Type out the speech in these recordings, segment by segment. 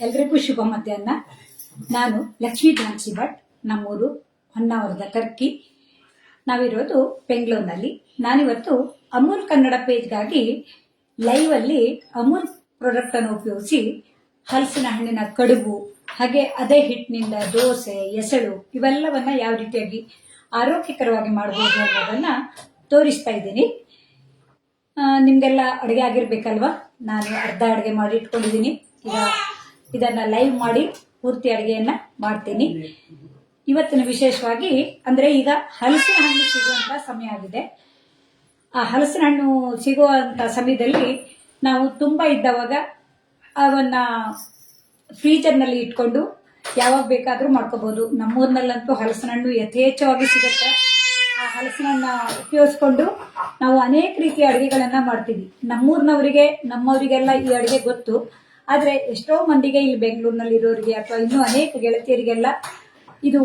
ಎಲ್ರಿಗೂ ಶುಭ ಮಧ್ಯಾಹ್ನ. ನಾನು ಲಕ್ಷ್ಮೀ ಝಾನ್ಸಿ ಭಟ್, ನಮ್ಮೂರು ಹೊನ್ನಾವರದ ಕರ್ಕಿ. ನಾವಿರೋದು ಬೆಂಗಳೂರಿನಲ್ಲಿ. ನಾನಿವತ್ತು ಅಮೂಲ್ ಕನ್ನಡ ಪೇಜ್ಗಾಗಿ ಲೈವ್ ಅಲ್ಲಿ ಅಮೂಲ್ ಪ್ರಾಡಕ್ಟ್ ಅನ್ನು ಉಪಯೋಗಿಸಿ ಹಲಸಿನ ಹಣ್ಣಿನ ಕಡುಬು, ಹಾಗೆ ಅದೇ ಹಿಟ್ಟಿನಿಂದ ದೋಸೆ, ಎಸಳು ಇವೆಲ್ಲವನ್ನ ಯಾವ ರೀತಿಯಾಗಿ ಆರೋಗ್ಯಕರವಾಗಿ ಮಾಡಬಹುದು ಅನ್ನೋದನ್ನ ತೋರಿಸ್ತಾ ಇದ್ದೀನಿ. ನಿಮ್ಗೆಲ್ಲ ಅಡುಗೆ ಆಗಿರ್ಬೇಕಲ್ವಾ? ನಾನು ಅರ್ಧ ಅಡುಗೆ ಮಾಡಿ ಇಟ್ಕೊಂಡಿದ್ದೀನಿ. ಈಗ ಇದನ್ನ ಲೈವ್ ಮಾಡಿ ಪೂರ್ತಿ ಅಡುಗೆಯನ್ನ ಮಾಡ್ತೀನಿ. ಇವತ್ತಿನ ವಿಶೇಷವಾಗಿ ಅಂದ್ರೆ ಈಗ ಹಲಸಿನ ಹಣ್ಣು ಸಿಗುವಂತ ಸಮಯ ಆಗಿದೆ. ಆ ಹಲಸಿನ ಹಣ್ಣು ಸಿಗುವಂತ ಸಮಯದಲ್ಲಿ ನಾವು ತುಂಬಾ ಇದ್ದವಾಗ ಅವನ್ನ ಫ್ರೀಜರ್ ನಲ್ಲಿ ಇಟ್ಕೊಂಡು ಯಾವಾಗ ಬೇಕಾದ್ರೂ ಮಾಡ್ಕೋಬಹುದು. ನಮ್ಮೂರಿನಲ್ಲಂತೂ ಹಲಸಿನ ಹಣ್ಣು ಯಥೇಚ್ಛವಾಗಿ ಸಿಗುತ್ತೆ. ಆ ಹಲಸಿನ ಹಣ್ಣ ಉಪಯೋಗಿಸ್ಕೊಂಡು ನಾವು ಅನೇಕ ರೀತಿಯ ಅಡುಗೆಗಳನ್ನ ಮಾಡ್ತೀವಿ. ನಮ್ಮವರಿಗೆಲ್ಲ ಈ ಅಡುಗೆ ಗೊತ್ತು. ಆದ್ರೆ ಎಷ್ಟೋ ಮಂದಿಗೆ ಇಲ್ಲಿ ಬೆಂಗಳೂರಿನಲ್ಲಿ ಇರೋರಿಗೆ ಅಥವಾ ಇನ್ನೂ ಅನೇಕ ಗೆಳತಿಯರಿಗೆಲ್ಲ ಇದು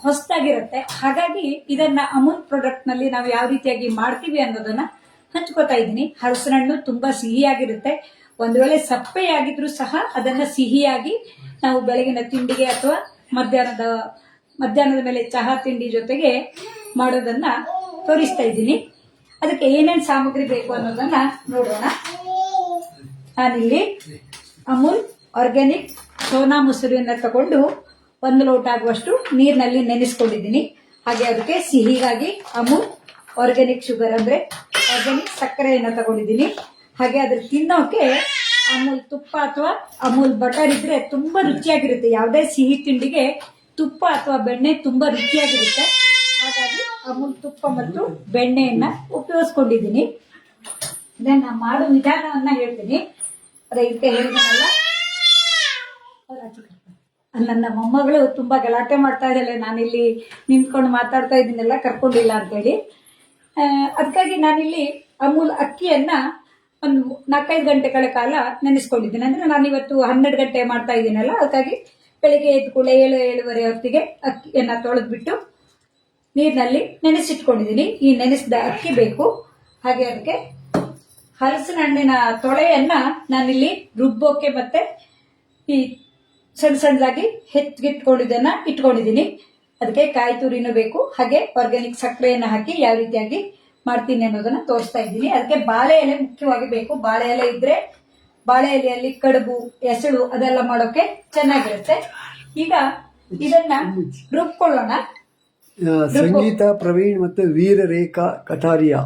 ಹೊಸದಾಗಿರುತ್ತೆ. ಹಾಗಾಗಿ ಇದನ್ನ ಅಮೂಲ್ ಪ್ರಾಡಕ್ಟ್ ನಲ್ಲಿ ನಾವು ಯಾವ ರೀತಿಯಾಗಿ ಮಾಡ್ತೀವಿ ಅನ್ನೋದನ್ನ ಹಂಚ್ಕೋತಾ ಇದ್ದೀನಿ. ಹಲಸಿನ ಹಣ್ಣು ತುಂಬಾ ಸಿಹಿಯಾಗಿರುತ್ತೆ. ಒಂದು ವೇಳೆ ಸಪ್ಪೆಯಾಗಿದ್ರು ಸಹ ಅದನ್ನ ಸಿಹಿಯಾಗಿ ನಾವು ಬೆಳಗಿನ ತಿಂಡಿಗೆ ಅಥವಾ ಮಧ್ಯಾಹ್ನದ ಮೇಲೆ ಚಹಾ ತಿಂಡಿ ಜೊತೆಗೆ ಮಾಡೋದನ್ನ ತೋರಿಸ್ತಾ ಇದ್ದೀನಿ. ಅದಕ್ಕೆ ಏನೇನು ಸಾಮಗ್ರಿ ಬೇಕು ಅನ್ನೋದನ್ನ ನೋಡೋಣ. ನಾನಿಲ್ಲಿ ಅಮೂಲ್ ಆರ್ಗ್ಯಾನಿಕ್ ಸೋನಾ ಮೊಸರನ್ನ ತಗೊಂಡು 1 ಲೋಟ ಆಗುವಷ್ಟು ನೀರಿನಲ್ಲಿ ನೆನೆಸ್ಕೊಂಡಿದ್ದೀನಿ. ಹಾಗೆ ಅದಕ್ಕೆ ಸಿಹಿಗಾಗಿ ಅಮೂಲ್ ಆರ್ಗ್ಯಾನಿಕ್ ಶುಗರ್ ಅಂದ್ರೆ ಆರ್ಗ್ಯಾನಿಕ್ ಸಕ್ಕರೆಯನ್ನ ತಗೊಂಡಿದ್ದೀನಿ. ಹಾಗೆ ಅದ್ರ ತಿನ್ನೋಕೆ ಅಮೂಲ್ ತುಪ್ಪ ಅಥವಾ ಅಮೂಲ್ ಬಟರ್ ಇದ್ರೆ ತುಂಬಾ ರುಚಿಯಾಗಿರುತ್ತೆ. ಯಾವುದೇ ಸಿಹಿ ತಿಂಡಿಗೆ ತುಪ್ಪ ಅಥವಾ ಬೆಣ್ಣೆ ತುಂಬಾ ರುಚಿಯಾಗಿರುತ್ತೆ. ಹಾಗಾಗಿ ಅಮೂಲ್ ತುಪ್ಪ ಮತ್ತು ಬೆಣ್ಣೆಯನ್ನ ಉಪಯೋಗಿಸ್ಕೊಂಡಿದ್ದೀನಿ. ಇದನ್ನ ಮಾಡೋ ವಿಧಾನವನ್ನ ಹೇಳ್ತೀನಿ. ಇದಕ್ಕೆ ಹೇಳಿದನಲ್ಲ, ನನ್ನ ಮೊಮ್ಮಗಳು ತುಂಬಾ ಗಲಾಟೆ ಮಾಡ್ತಾ ಇದ್ದಾಳೆ. ನಾನಿಲ್ಲಿ ನಿಂತ್ಕೊಂಡು ಮಾತಾಡ್ತಾ ಇದ್ದೀನೆಲ್ಲ ಕರ್ಕೊಂಡಿಲ್ಲ ಅಂತೇಳಿ. ಅದಕ್ಕಾಗಿ ನಾನಿಲ್ಲಿ ಅಮೂಲ್ ಅಕ್ಕಿಯನ್ನ ಒಂದು 4-5 ಗಂಟೆಗಳ ಕಾಲ ನೆನೆಸ್ಕೊಂಡಿದ್ದೀನಿ. ಅಂದ್ರೆ ನಾನಿವತ್ತು 12 ಗಂಟೆ ಮಾಡ್ತಾ ಇದ್ದೀನಲ್ಲ, ಅದಕ್ಕಾಗಿ ಬೆಳಿಗ್ಗೆ ಎದ್ದು ಕೂಡ 7-7:30 ಹೊತ್ತಿಗೆ ಅಕ್ಕಿಯನ್ನ ತೊಳೆದ್ಬಿಟ್ಟು ನೀರಿನಲ್ಲಿ ನೆನೆಸಿಟ್ಕೊಂಡಿದ್ದೀನಿ. ಈ ನೆನೆಸಿದ ಅಕ್ಕಿ ಬೇಕು. ಹಾಗೆ ಅದಕ್ಕೆ ಹಲಸಿನ ಹಣ್ಣಿನ ತೊಳೆಯನ್ನ ನಾನಿಲ್ಲಿ ರುಬ್ಬೋಕೆ ಮತ್ತೆ ಈ ಸಣ್ಣದಾಗಿ ಇಟ್ಕೊಂಡಿದ್ದೀನಿ. ಅದಕ್ಕೆ ಕಾಯಿ ತುರಿನೂ ಬೇಕು. ಹಾಗೆ ಆರ್ಗ್ಯಾನಿಕ್ ಸಕ್ಕರೆಯನ್ನ ಹಾಕಿ ಯಾವ ರೀತಿಯಾಗಿ ಮಾಡ್ತೀನಿ ಅನ್ನೋದನ್ನ ತೋರಿಸ್ತಾ ಇದ್ದೀನಿ. ಅದಕ್ಕೆ ಬಾಳೆ ಎಲೆ ಮುಖ್ಯವಾಗಿ ಬೇಕು. ಬಾಳೆ ಎಲೆ ಇದ್ರೆ ಬಾಳೆ ಎಲೆಯಲ್ಲಿ ಕಡುಬು, ಎಸಳು ಅದೆಲ್ಲ ಮಾಡೋಕೆ ಚೆನ್ನಾಗಿರುತ್ತೆ. ಈಗ ಇದನ್ನ ರುಬ್ಕೊಳ್ಳೋಣ. ಸಂಗೀತ ಪ್ರವೀಣ್ ಮತ್ತು Veerarekha Kataria.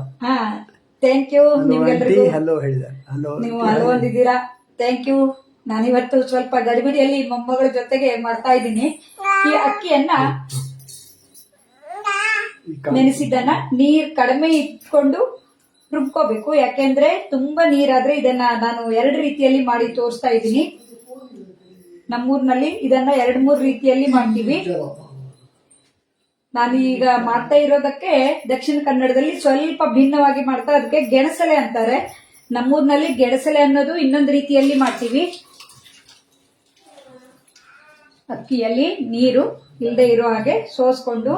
Thank you. Hello ಹೇಳಿದೆ. ನೀವು ಹಲೋ ಅಂದಿದ್ದೀರಾ. Thank you. ನಾನಿವತ್ತು ಸ್ವಲ್ಪ ಗಡಿಬಿಡಿಯಲ್ಲಿ ಮೊಮ್ಮಗಳ ಜೊತೆಗೆ ಮಾಡ್ತಾ ಇದ್ದೀನಿ. ಈ ಅಕ್ಕಿಯನ್ನ ನೆನೆಸಿದ್ದನ್ನ ನೀರ್ ಕಡಿಮೆ ಇಟ್ಕೊಂಡು ರುಬ್ಕೋಬೇಕು. ಯಾಕೆಂದ್ರೆ ತುಂಬಾ ನೀರಾದ್ರೆ ಇದನ್ನ ನಾನು 2 ರೀತಿಯಲ್ಲಿ ಮಾಡಿ ತೋರಿಸ್ತಾ ಇದ್ದೀನಿ. ನಮ್ಮೂರಿನಲ್ಲಿ ಇದನ್ನ 2-3 ರೀತಿಯಲ್ಲಿ ಮಾಡ್ತೀವಿ. ನಾನು ಈಗ ಮಾಡ್ತಾ ಇರೋದಕ್ಕೆ ದಕ್ಷಿಣ ಕನ್ನಡದಲ್ಲಿ ಸ್ವಲ್ಪ ಭಿನ್ನವಾಗಿ ಮಾಡ್ತಾ, ಅದಕ್ಕೆ ಗೆಣಸಲೆ ಅಂತಾರೆ. ನಮ್ಮೂರಿನಲ್ಲಿ ಗೆಣಸಲೆ ಅನ್ನೋದು ಇನ್ನೊಂದು ರೀತಿಯಲ್ಲಿ ಮಾಡ್ತೀವಿ. ಅಕ್ಕಿಯಲ್ಲಿ ನೀರು ಇಲ್ಲದೆ ಇರೋ ಹಾಗೆ ಸೋಸ್ಕೊಂಡು,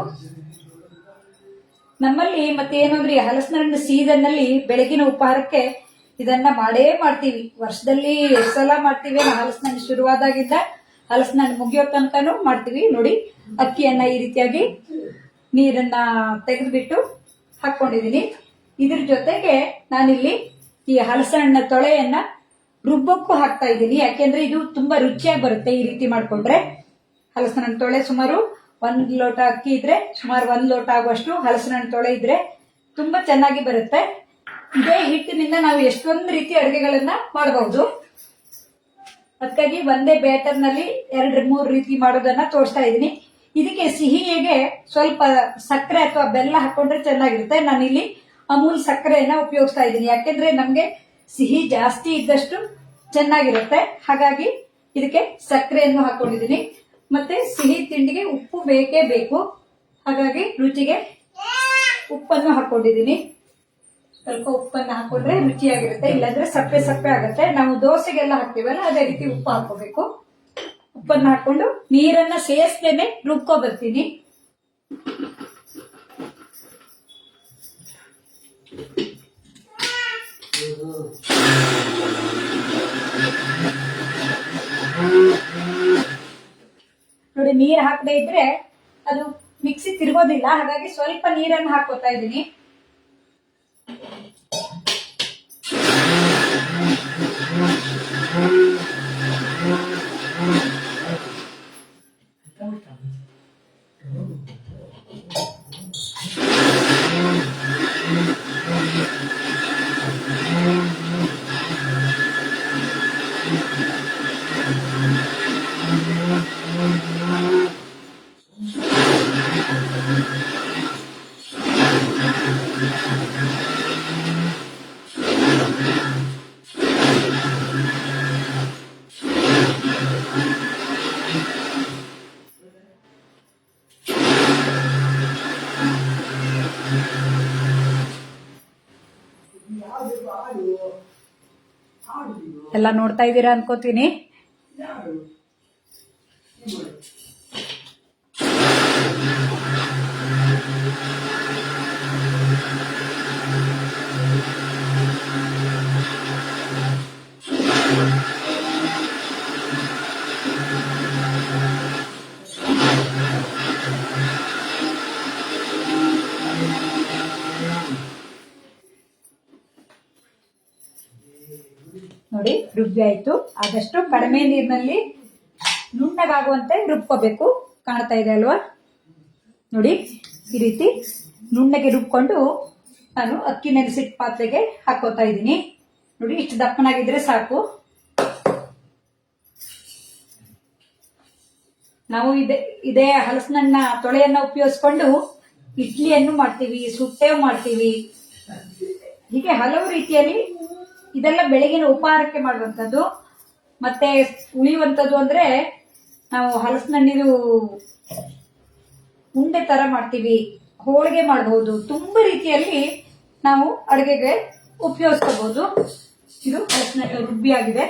ನಮ್ಮಲ್ಲಿ ಮತ್ತೆ ಏನಂದ್ರೆ ಹಲಸಿನ ಹಣ್ಣು ಸೀಸನ್ ನಲ್ಲಿ ಬೆಳಗಿನ ಉಪಹಾರಕ್ಕೆ ಇದನ್ನ ಮಾಡೇ ಮಾಡ್ತೀವಿ. ವರ್ಷದಲ್ಲಿ 2 ಸಲ ಮಾಡ್ತೀವಿ. ಹಲಸಿನ ಹಣ್ಣು ಶುರುವಾದಾಗಿಂದ ಹಲಸಿನ ಹಣ್ಣು ಮುಗಿಯೋ ತನಕನೂ ಮಾಡ್ತೀವಿ. ನೋಡಿ, ಅಕ್ಕಿಯನ್ನ ಈ ರೀತಿಯಾಗಿ ನೀರನ್ನ ತೆಗೆದುಬಿಟ್ಟು ಹಾಕೊಂಡಿದ್ದೀನಿ. ಇದ್ರ ಜೊತೆಗೆ ನಾನಿಲ್ಲಿ ಈ ಹಲಸಿನ ಹಣ್ಣಿನ ತೊಳೆಯನ್ನ ರುಬ್ಬಕ್ಕೂ ಹಾಕ್ತಾ ಇದ್ದೀನಿ. ಯಾಕೆಂದ್ರೆ ಇದು ತುಂಬಾ ರುಚಿಯಾಗಿ ಬರುತ್ತೆ ಈ ರೀತಿ ಮಾಡ್ಕೊಂಡ್ರೆ. ಹಲಸಿನ ಹಣ್ಣು ತೊಳೆ ಸುಮಾರು 1 ಲೋಟ ಅಕ್ಕಿ ಇದ್ರೆ ಸುಮಾರು 1 ಲೋಟ ಆಗುವಷ್ಟು ಹಲಸಿನ ಹಣ್ಣು ತೊಳೆ ಇದ್ರೆ ತುಂಬಾ ಚೆನ್ನಾಗಿ ಬರುತ್ತೆ. ಇದೇ ಹಿಟ್ಟಿನಿಂದ ನಾವು ಎಷ್ಟೊಂದು ರೀತಿ ಅಡುಗೆಗಳನ್ನ ಮಾಡಬಹುದು. ಅದಕ್ಕಾಗಿ ಒಂದೇ ಬ್ಯಾಟರ್ ನಲ್ಲಿ 2-3 ರೀತಿ ಮಾಡೋದನ್ನ ತೋರಿಸ್ತಾ ಇದ್ದೀನಿ. ಇದಕ್ಕೆ ಸಿಹಿಗೆ ಸ್ವಲ್ಪ ಸಕ್ಕರೆ ಅಥವಾ ಬೆಲ್ಲ ಹಾಕೊಂಡ್ರೆ ಚೆನ್ನಾಗಿರುತ್ತೆ. ನಾನಿಲ್ಲಿ ಅಮೂಲ್ ಸಕ್ಕರೆಯನ್ನ ಉಪಯೋಗಿಸ್ತಾ ಇದ್ದೀನಿ. ಯಾಕೆಂದ್ರೆ ನಮ್ಗೆ ಸಿಹಿ ಜಾಸ್ತಿ ಇದ್ದಷ್ಟು ಚೆನ್ನಾಗಿರುತ್ತೆ. ಹಾಗಾಗಿ ಇದಕ್ಕೆ ಸಕ್ಕರೆಯನ್ನು ಹಾಕೊಂಡಿದ್ದೀನಿ. ಮತ್ತೆ ಸಿಹಿ ತಿಂಡಿಗೆ ಉಪ್ಪು ಬೇಕೇ ಬೇಕು. ಹಾಗಾಗಿ ರುಚಿಗೆ ಉಪ್ಪನ್ನು ಹಾಕೊಂಡಿದ್ದೀನಿ. ಸ್ವಲ್ಪ ಉಪ್ಪನ್ನು ಹಾಕೊಂಡ್ರೆ ರುಚಿಯಾಗಿರುತ್ತೆ. ಇಲ್ಲಾಂದ್ರೆ ಸಪ್ಪೆ ಸಪ್ಪೆ ಆಗುತ್ತೆ. ನಾವು ದೋಸೆಗೆಲ್ಲ ಹಾಕ್ತೀವಲ್ಲ, ಅದೇ ರೀತಿ ಉಪ್ಪು ಹಾಕೋಬೇಕು. ಉಪ್ಪನ್ನು ಹಾಕೊಂಡು ನೀರನ್ನ ಸೇರಿಸದೇನೆ ರುಬ್ಕೊ ಬರ್ತೀನಿ. ನೀರು ಹಾಕದೇ ಇದ್ರೆ ಅದು ಮಿಕ್ಸಿ ತಿರ್ಗೋದಿಲ್ಲ. ಹಾಗಾಗಿ ಸ್ವಲ್ಪ ನೀರನ್ನು ಹಾಕೋತಾ ಇದ್ದೀನಿ. ಎಲ್ಲ ನೋಡ್ತಾ ಇದ್ದೀರಾ ಅನ್ಕೋತೀನಿ. ನೋಡಿ ರುಬ್ಬಿ ಆಯ್ತು. ಆದಷ್ಟು ಕಡಿಮೆ ನೀರಿನಲ್ಲಿ ನುಣ್ಣಗಾಗುವಂತೆ ರುಬ್ಕೋಬೇಕು. ಕಾಣ್ತಾ ಇದೆ ಅಲ್ವಾ? ನೋಡಿ ಈ ರೀತಿ ನುಣ್ಣಗೆ ರುಬ್ಕೊಂಡು ನಾನು ಅಕ್ಕಿ ನೆನೆಸಿಟ್ಟ ಪಾತ್ರೆಗೆ ಹಾಕೋತಾ ಇದ್ದೀನಿ. ನೋಡಿ ಇಷ್ಟು ದಪ್ಪನಾಗಿದ್ರೆ ಸಾಕು. ನಾವು ಇದೇ ಹಲಸಿನಣ್ಣ ತೊಳೆಯನ್ನ ಉಪಯೋಗಿಸ್ಕೊಂಡು ಇಡ್ಲಿಯನ್ನು ಮಾಡ್ತೀವಿ, ಸುಟ್ಟೇವ್ ಮಾಡ್ತೀವಿ. ಹೀಗೆ ಹಲವು ರೀತಿಯಲ್ಲಿ ಇದೆಲ್ಲ ಬೆಳಗಿನ ಉಪಹಾರಕ್ಕೆ ಮಾಡುವಂಥದ್ದು. ಮತ್ತೆ ಉಳಿಯುವಂಥದ್ದು ಅಂದ್ರೆ ನಾವು ಹಲಸಿನಣ್ಣಿದು ಉಂಡೆ ತರ ಮಾಡ್ತೀವಿ, ಹೋಳಿಗೆ ಮಾಡಬಹುದು. ತುಂಬಾ ರೀತಿಯಲ್ಲಿ ನಾವು ಅಡುಗೆಗೆ ಉಪಯೋಗಿಸಬಹುದು. ಇದು ಹಲಸಿನಣ್ಣು ರುಬ್ಬಿ ಆಗಿದೆ.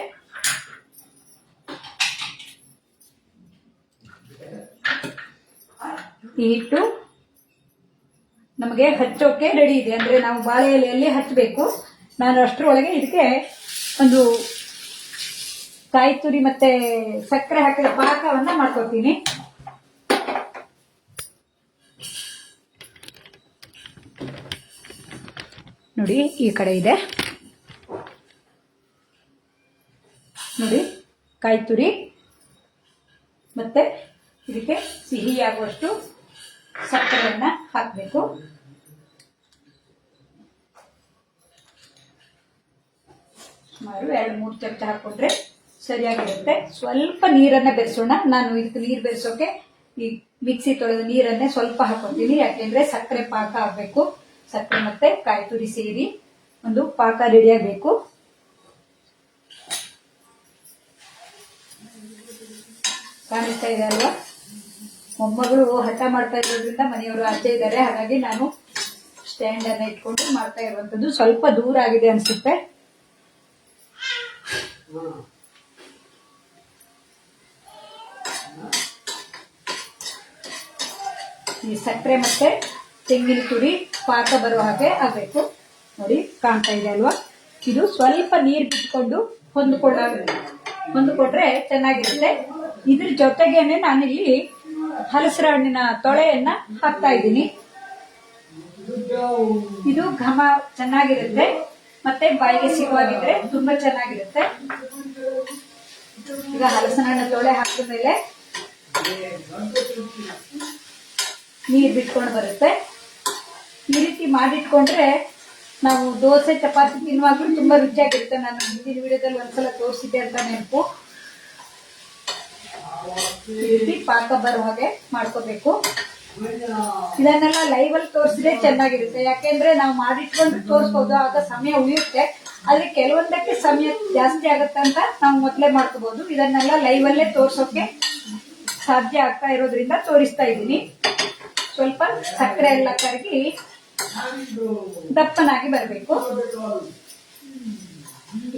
ಈ ಹಿಟ್ಟು ನಮಗೆ ಹಚ್ಚೋಕೆ ರೆಡಿ ಇದೆ. ಅಂದ್ರೆ ನಾವು ಬಾಳೆ ಎಲೆಯಲ್ಲಿ ಹಚ್ಚಬೇಕು. ನಾನು ಅಷ್ಟರೊಳಗೆ ಇದಕ್ಕೆ ಒಂದು ಕಾಯಿ ತುರಿ ಮತ್ತೆ ಸಕ್ಕರೆ ಹಾಕಿದ ಪಾಕವನ್ನ ಮಾಡ್ಕೊತೀನಿ. ನೋಡಿ ಈ ಕಡೆ ಇದೆ. ನೋಡಿ ಕಾಯಿ ತುರಿ ಮತ್ತೆ ಇದಕ್ಕೆ ಸಿಹಿಯಾಗುವಷ್ಟು ಸಕ್ಕರೆಯನ್ನ ಹಾಕಬೇಕು. ಸುಮಾರು 2-3 ಚಮಚ ಹಾಕೊಂಡ್ರೆ ಸರಿಯಾಗಿರುತ್ತೆ. ಸ್ವಲ್ಪ ನೀರನ್ನ ಬೆರೆಸೋಣ. ನಾನು ಇದಕ್ಕೆ ನೀರು ಬೆರೆಸೋಕೆ ಈ ಮಿಕ್ಸಿ ತೊಳೆದ ನೀರನ್ನೇ ಸ್ವಲ್ಪ ಹಾಕೊತೀನಿ. ಯಾಕೆಂದ್ರೆ ಸಕ್ಕರೆ ಪಾಕ ಆಗ್ಬೇಕು. ಸಕ್ಕರೆ ಮತ್ತೆ ಕಾಯಿ ತುರಿ ಸೇರಿ ಒಂದು ಪಾಕ ರೆಡಿ ಆಗ್ಬೇಕು. ಕಾಣಿಸ್ತಾ ಇದೆ ಅಲ್ವಾ? ಮೊಮ್ಮಗಳು ಹಠ ಮಾಡ್ತಾ ಇರೋದ್ರಿಂದ ಮನೆಯವರು ಆಚೆ ಇದ್ದಾರೆ. ಹಾಗಾಗಿ ನಾನು ಸ್ಟ್ಯಾಂಡ್ ಅನ್ನ ಇಟ್ಕೊಂಡು ಮಾಡ್ತಾ ಇರುವಂತದ್ದು. ಸ್ವಲ್ಪ ದೂರ ಆಗಿದೆ ಅನ್ಸುತ್ತೆ. ಈ ಸಕ್ಕರೆ ಮತ್ತೆ ತೆಂಗಿನ ತುರಿ ಪಾಕ ಬರೋ ಹಾಗೆ ಆಗ್ಬೇಕು. ನೋಡಿ ಕಾಣ್ತಾ ಇದೆ ಅಲ್ವಾ? ಇದು ಸ್ವಲ್ಪ ನೀರು ಬಿಟ್ಕೊಂಡು ಹೊಂದ್ಕೊಂಡ್ರೆ ಚೆನ್ನಾಗಿರುತ್ತೆ. ಇದ್ರ ಜೊತೆಗೇನೆ ನಾನಿಲ್ಲಿ ಹಲಸಿನ ಹಣ್ಣಿನ ತೊಳೆಯನ್ನ ಹಾಕ್ತಾ ಇದ್ದೀನಿ. ಇದು ಘಮ ಚೆನ್ನಾಗಿರುತ್ತೆ ಮತ್ತೆ ಬಾಯಿಗೆ ಸಿಗುವಾಗಿದ್ರೆ ತುಂಬಾ ಚೆನ್ನಾಗಿರುತ್ತೆ. ಈಗ ಹಲಸಿನ ಹಣ್ಣು ತೊಳೆ ಹಾಕಿದ ಮೇಲೆ ನೀರು ಬಿಟ್ಕೊಂಡು ಬರುತ್ತೆ. ಈ ರೀತಿ ಮಾಡಿಟ್ಕೊಂಡ್ರೆ ನಾವು ದೋಸೆ ಚಪಾತಿ ತಿನ್ನುವಾಗ್ಲೂ ತುಂಬಾ ರುಚಿಯಾಗಿರುತ್ತೆ. ನಾನು ಹಿಂದಿನ ವಿಡಿಯೋದಲ್ಲಿ ಒಂದ್ಸಲ ತೋರಿಸಿದ್ದೆ ಅಂತ ನೆನಪು. ಈ ರೀತಿ ಪಾಕ ಬರೋ ಹಾಗೆ ಮಾಡ್ಕೋಬೇಕು. ಇದನ್ನೆಲ್ಲ ಲೈವ್ ಅಲ್ಲಿ ತೋರಿಸಿದ್ರೆ ಚೆನ್ನಾಗಿರುತ್ತೆ. ಯಾಕೆಂದ್ರೆ ನಾವು ಮಾಡಿಟ್ಕೊಂಡು ತೋರಿಸಬಹುದು, ಆಗ ಸಮಯ ಉಳಿಯುತ್ತೆ. ಆದ್ರೆ ಕೆಲವೊಂದಕ್ಕೆ ಸಮಯ ಜಾಸ್ತಿ ಆಗುತ್ತೆ ಅಂತ ನಾವು ಮೊದಲೇ ಮಾಡ್ಕೋಬಹುದು. ಇದನ್ನೆಲ್ಲ ಲೈವ್ ಅಲ್ಲೇ ತೋರ್ಸೋಕೆ ಸಾಧ್ಯ ಆಗ್ತಾ ಇರೋದ್ರಿಂದ ತೋರಿಸ್ತಾ ಇದ್ದೀನಿ. ಸ್ವಲ್ಪ ಸಕ್ಕರೆ ಎಲ್ಲ ಕರಗಿ ದಪ್ಪನಾಗಿ ಬರಬೇಕು.